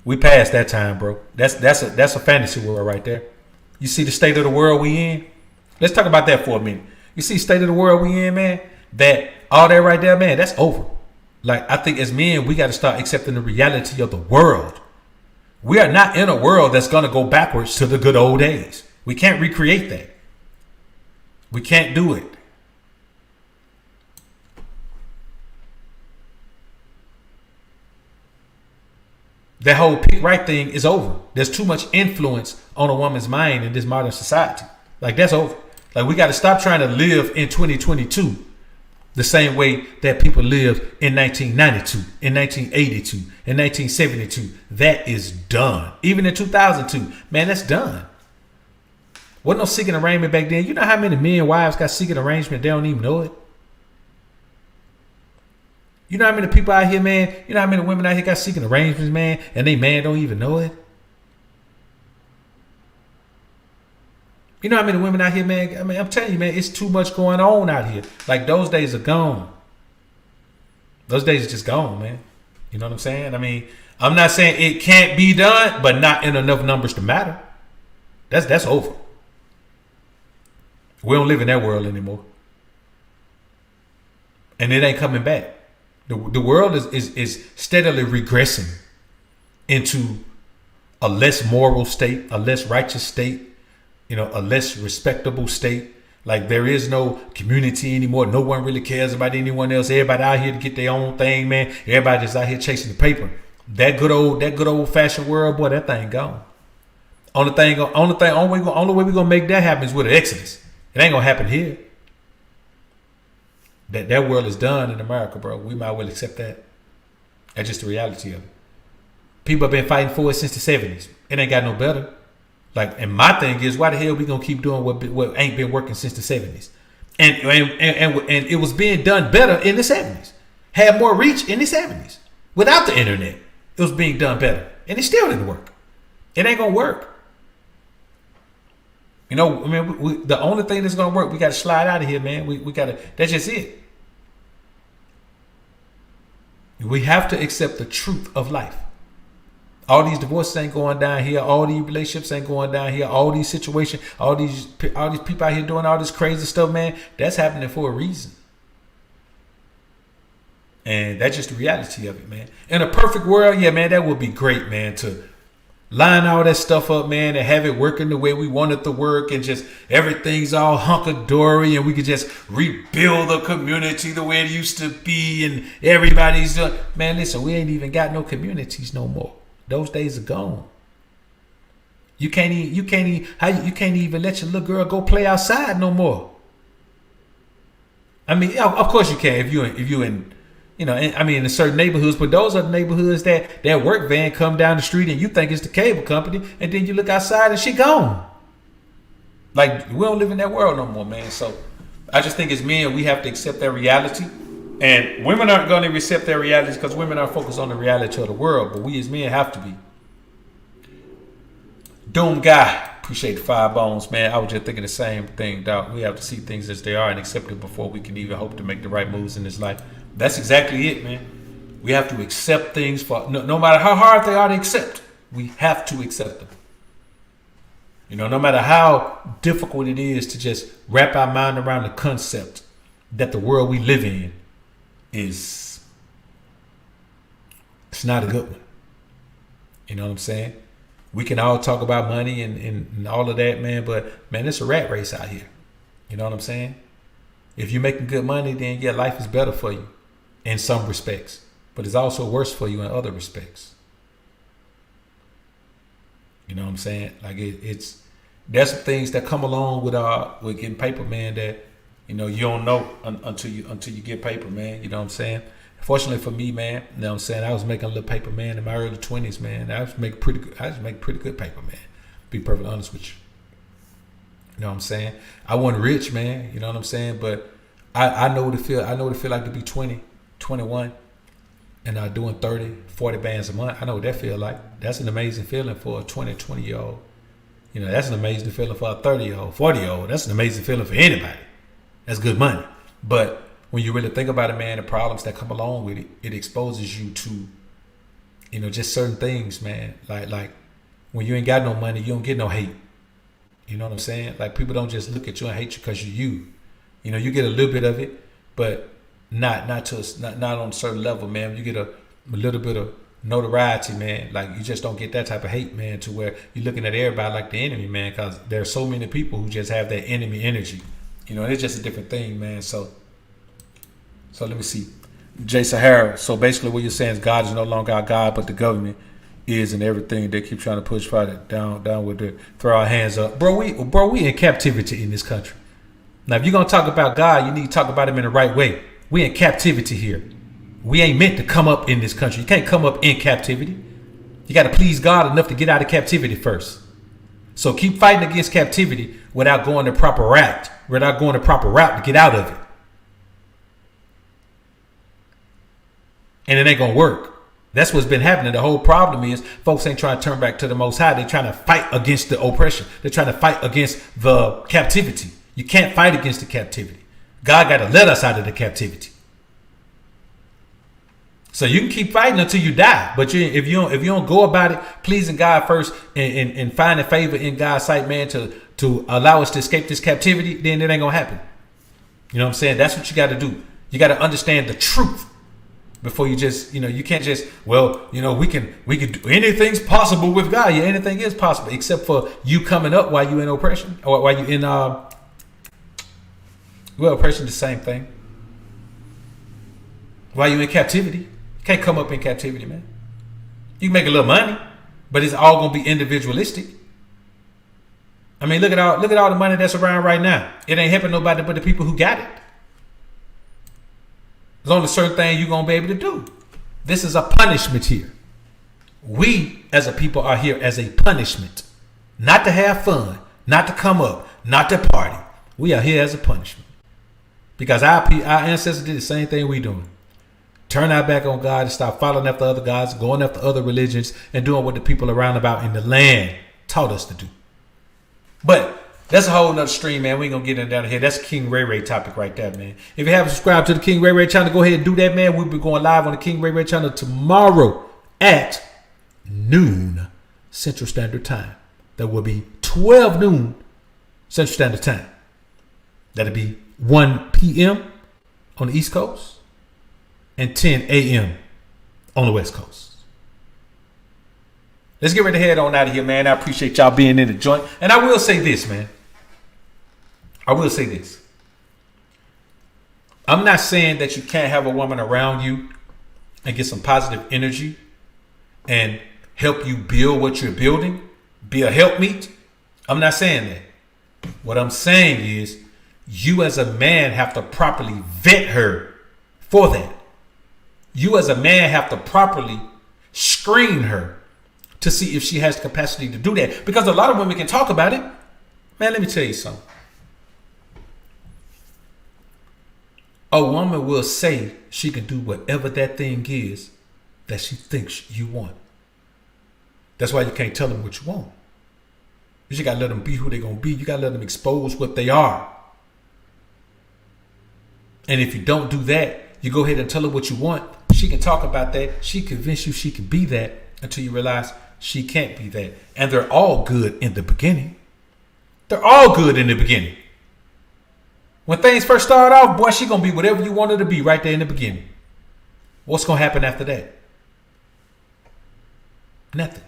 We passed that time, bro. That's a fantasy world right there. You see the state of the world we in? Let's talk about that for a minute. You see the state of the world we in, man? That all that right there, man, that's over. Like, I think as men, we got to start accepting the reality of the world. We are not in a world that's going to go backwards to the good old days. We can't recreate that. We can't do it. That whole pick right thing is over. There's too much influence on a woman's mind in this modern society. Like, that's over. Like, we got to stop trying to live in 2022 the same way that people lived in 1992, in 1982, in 1972. That is done. Even in 2002, man, that's done. Wasn't no seeking arrangement back then. You know how many men and wives got seeking arrangement? They don't even know it. You know how many people out here, man? You know how many women out here got seeking arrangements, man, and they man don't even know it? You know how many women out here, man? I mean, I'm telling you, man, it's too much going on out here. Like, those days are gone. Those days are just gone, man. You know what I'm saying? I mean, I'm not saying it can't be done, but not in enough numbers to matter. That's over. We don't live in that world anymore. And it ain't coming back. The world is steadily regressing into a less moral state, a less righteous state, you know, a less respectable state. Like, there is no community anymore. No one really cares about anyone else. Everybody out here to get their own thing, man. Everybody just out here chasing the paper. That good old fashioned world, boy, that thing gone. Only way we're gonna make that happen is with an exodus. It ain't gonna happen here. That world is done in America, bro. We might well accept that. That's just the reality of it. People have been fighting for it since the 70s. It ain't got no better. Like, and my thing is, why the hell we gonna keep doing what ain't been working since the 70s? And it was being done better in the 70s. Had more reach in the 70s. Without the internet, it was being done better. And it still didn't work. It ain't gonna work. You know, I mean, the only thing that's gonna work, we gotta slide out of here, man. We gotta, that's just it. We have to accept the truth of life. All these divorces ain't going down here. All these relationships ain't going down here. All these situations, all these people out here doing all this crazy stuff, man. That's happening for a reason. And that's just the reality of it, man. In a perfect world, yeah, man, that would be great, man, to line all that stuff up, man, and have it working the way we want it to work, and just everything's all hunky-dory, and we could just rebuild the community the way it used to be, and everybody's doing. Man, listen, we ain't even got no communities no more. Those days are gone. You can't even let your little girl go play outside no more. I mean, of course you can if you in you know, I mean in certain neighborhoods, but those are the neighborhoods that work van come down the street and you think it's the cable company, and then you look outside and she gone. Like, we don't live in that world no more, man. So I just think as men we have to accept that reality. And women aren't going to accept their realities because women are focused on the reality of the world. But we as men have to be. Doom Guy. Appreciate the 5 bones, man. I was just thinking the same thing, dog. We have to see things as they are and accept it before we can even hope to make the right moves in this life. That's exactly it, man. We have to accept things for no matter how hard they are to accept. We have to accept them. You know, no matter how difficult it is to just wrap our mind around the concept that the world we live in it's not a good one. You know what I'm saying? We can all talk about money and all of that, man, but man, it's a rat race out here. You know what I'm saying? If you're making good money, then yeah, life is better for you in some respects, but it's also worse for you in other respects. You know what I'm saying? Like there's some things that come along with getting paper, man, that you know, you don't know until you get paper, man. You know what I'm saying? Fortunately for me, man, you know what I'm saying, I was making a little paper, man, in my early 20s, man. I was making pretty good paper, man. Be perfectly honest with you. You know what I'm saying? I wasn't rich, man. You know what I'm saying? But I know what it feel. I know what it feel like to be 20, 21, and doing 30, 40 bands a month. I know what that feel like. That's an amazing feeling for a 20-year-old. You know, that's an amazing feeling for a 30-year-old, 40-year-old. That's an amazing feeling for anybody. That's good money. But when you really think about it, man, the problems that come along with it, it exposes you to, you know, just certain things, man. Like when you ain't got no money, you don't get no hate. You know what I'm saying? Like, people don't just look at you and hate you because you're you. You know, you get a little bit of it, but not on a certain level, man. You get a little bit of notoriety, man. Like, you just don't get that type of hate, man, to where you're looking at everybody like the enemy, man, because there are so many people who just have that enemy energy. You know, it's just a different thing, man. So let me see. Jay Sahara. So basically what you're saying is God is no longer our God, but the government is, and everything they keep trying to push fight down with the throw our hands up. Bro, we in captivity in this country. Now, if you're going to talk about God, you need to talk about him in the right way. We in captivity here. We ain't meant to come up in this country. You can't come up in captivity. You got to please God enough to get out of captivity first. So keep fighting against captivity without going the proper route to get out of it. And it ain't going to work. That's what's been happening. The whole problem is folks ain't trying to turn back to the Most High. They're trying to fight against the oppression. They're trying to fight against the captivity. You can't fight against the captivity. God got to let us out of the captivity. So you can keep fighting until you die. But if you don't go about it pleasing God first and finding favor in God's sight, man, to allow us to escape this captivity, then it ain't going to happen. You know what I'm saying? That's what you got to do. You got to understand the truth before you just, you know, you can't just, well, you know, we can do anything's possible with God. Yeah, anything is possible except for you coming up while you in oppression or while you in, oppression is the same thing. While you in captivity, you can't come up in captivity, man. You can make a little money, but it's all gonna be individualistic. I mean, look at all the money that's around right now. It ain't helping nobody but the people who got it. There's only certain things you're gonna be able to do. This is a punishment here. We as a people are here as a punishment, not to have fun, not to come up, not to party. We are here as a punishment. Because our ancestors did the same thing we doing. Turn our back on God and stop following after other gods, going after other religions, and doing what the people around about in the land taught us to do. But that's a whole nother stream, man. We ain't gonna get into that here. That's King Ray Ray topic right there, man. If you haven't subscribed to the King Ray Ray channel, go ahead and do that, man. We'll be going live on the King Ray Ray channel tomorrow at noon Central Standard Time. That will be 12 noon Central Standard Time. That'll be 1 p.m. on the East Coast and 10 a.m. on the West Coast. Let's get ready to head on out of here, man. I appreciate y'all being in the joint. And I will say this, man. I will say this. I'm not saying that you can't have a woman around you and get some positive energy and help you build what you're building, be a helpmeet. I'm not saying that. What I'm saying is you as a man have to properly vet her for that. You as a man have to properly screen her to see if she has the capacity to do that. Because a lot of women can talk about it. Man, let me tell you something. A woman will say she can do whatever that thing is that she thinks you want. That's why you can't tell them what you want. You just got to let them be who they're going to be. You got to let them expose what they are. And if you don't do that, you go ahead and tell her what you want. She can talk about that. She convince you she can be that until you realize she can't be that. And they're all good in the beginning. They're all good in the beginning. When things first start off, boy, she going to be whatever you want her to be right there in the beginning. What's going to happen after that? Nothing.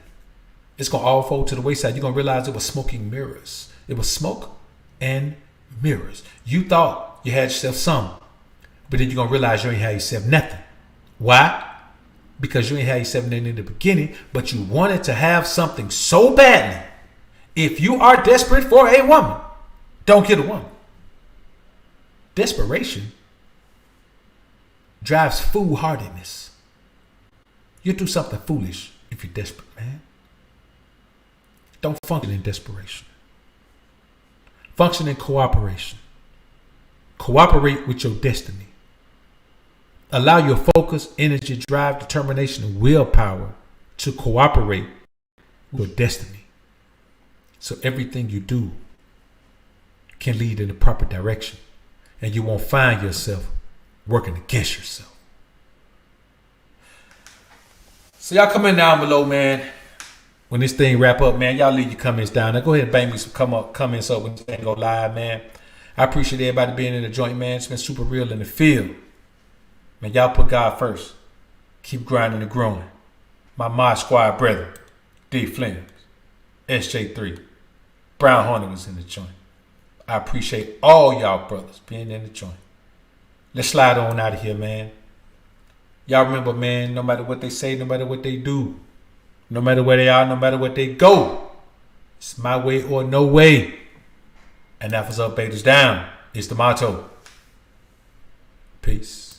It's going to all fold to the wayside. You're going to realize it was smoking mirrors. It was smoke and mirrors. You thought you had yourself some, but then you're going to realize you ain't had yourself nothing. Why? Because you ain't had yourself nothing in the beginning, but you wanted to have something so badly. If you are desperate for a woman, don't get a woman. Desperation drives foolhardiness. You do something foolish if you're desperate, man. Don't function in desperation. Function in cooperation. Cooperate with your destiny. Allow your focus, energy, drive, determination, and willpower to cooperate with your destiny. So everything you do can lead in the proper direction. And you won't find yourself working against yourself. So y'all comment down below, man. When this thing wrap up, man, y'all leave your comments down there. Go ahead and bang me some comments up when this thing go live, man. I appreciate everybody being in the joint, man. It's been super real in the field. Man, y'all put God first. Keep grinding and growing. My Mod Squad brother, D Flames, SJ3, Brown Hornet was in the joint. I appreciate all y'all brothers being in the joint. Let's slide on out of here, man. Y'all remember, man, no matter what they say, no matter what they do, no matter where they are, no matter what they go, it's my way or no way. And alphas up, betas down. It's the motto. Peace.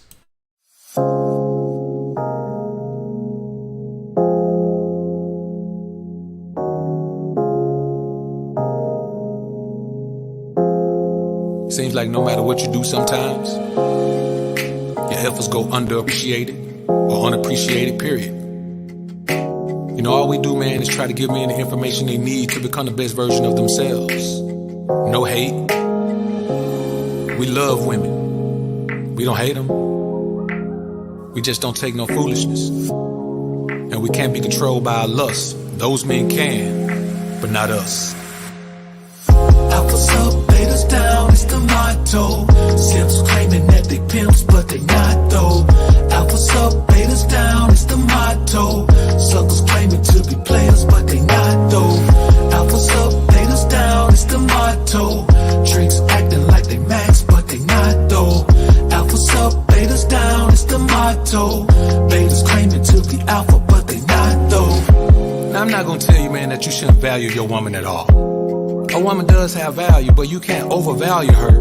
Seems like no matter what you do sometimes, your efforts go underappreciated or unappreciated, period. You know, all we do, man, is try to give men the information they need to become the best version of themselves. No hate. We love women. We don't hate them. We just don't take no foolishness. And we can't be controlled by our lust. Those men can, but not us. Alphas up, betas down, it's the motto. Simps claiming that they pimps, but they not though. Alphas up, betas down, it's the motto. Suckers claiming to be players, but they not though. Alphas up, betas down, it's the motto. Tricks acting like they max, but they not though. Alphas up, betas down, it's the motto. Betas claiming to be alpha, but they not though. Now, I'm not gonna tell you, man, that you shouldn't value your woman at all. A woman does have value, but you can't overvalue her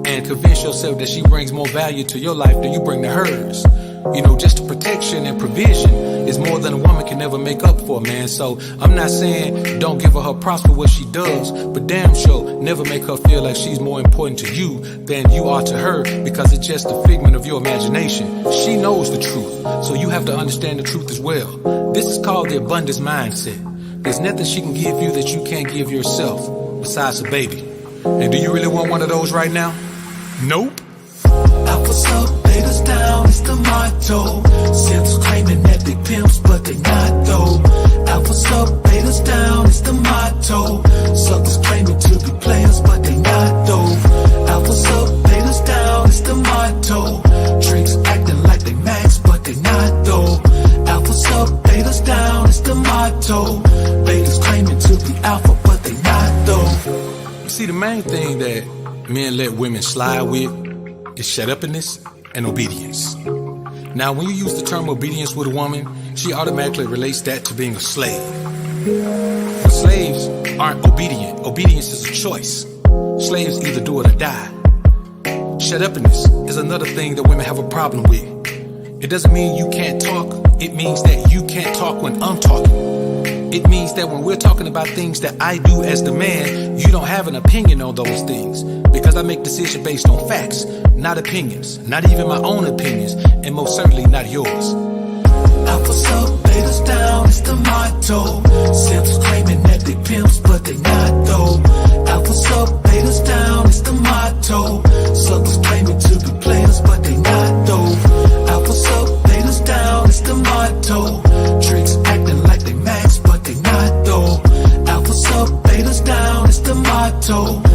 and convince yourself that she brings more value to your life than you bring to hers. You know, just the protection and provision is more than a woman can ever make up for, man. So I'm not saying don't give her props for what she does, but damn sure never make her feel like she's more important to you than you are to her, because it's just a figment of your imagination. She knows the truth, so you have to understand the truth as well. This is called the abundance mindset. There's nothing she can give you that you can't give yourself besides a baby. And do you really want one of those right now? Nope. Alphas up, betas down, it's the motto. Simps claiming that they pimps, but they not though. Alphas up, betas down, it's the motto. Suckers claiming to be players, but they not though. Alphas up, betas down, it's the motto. Tricks acting like they max, but they not though. Alphas up, betas down, it's the motto. Betas claiming to be alpha, but they not though. See, the main thing that men let women slide with is shut-uppiness and obedience. Now, when you use the term obedience with a woman, she automatically relates that to being a slave. But slaves aren't obedient. Obedience is a choice. Slaves either do it or die. Shut-uppiness is another thing that women have a problem with. It doesn't mean you can't talk. It means that you can't talk when I'm talking. It means that when we're talking about things that I do as the man, you don't have an opinion on those things, because I make decisions based on facts, not opinions, not even my own opinions, and most certainly not yours. Alphas up, betas down, it's the motto. Simps claiming that they pimps, but they not though. Alphas up, betas down, it's the motto. Suckers claiming to be players, but they not though. Alphas up, betas down, it's the motto. Tricks acting like they max, but they not though. Alphas up, betas down, it's the motto.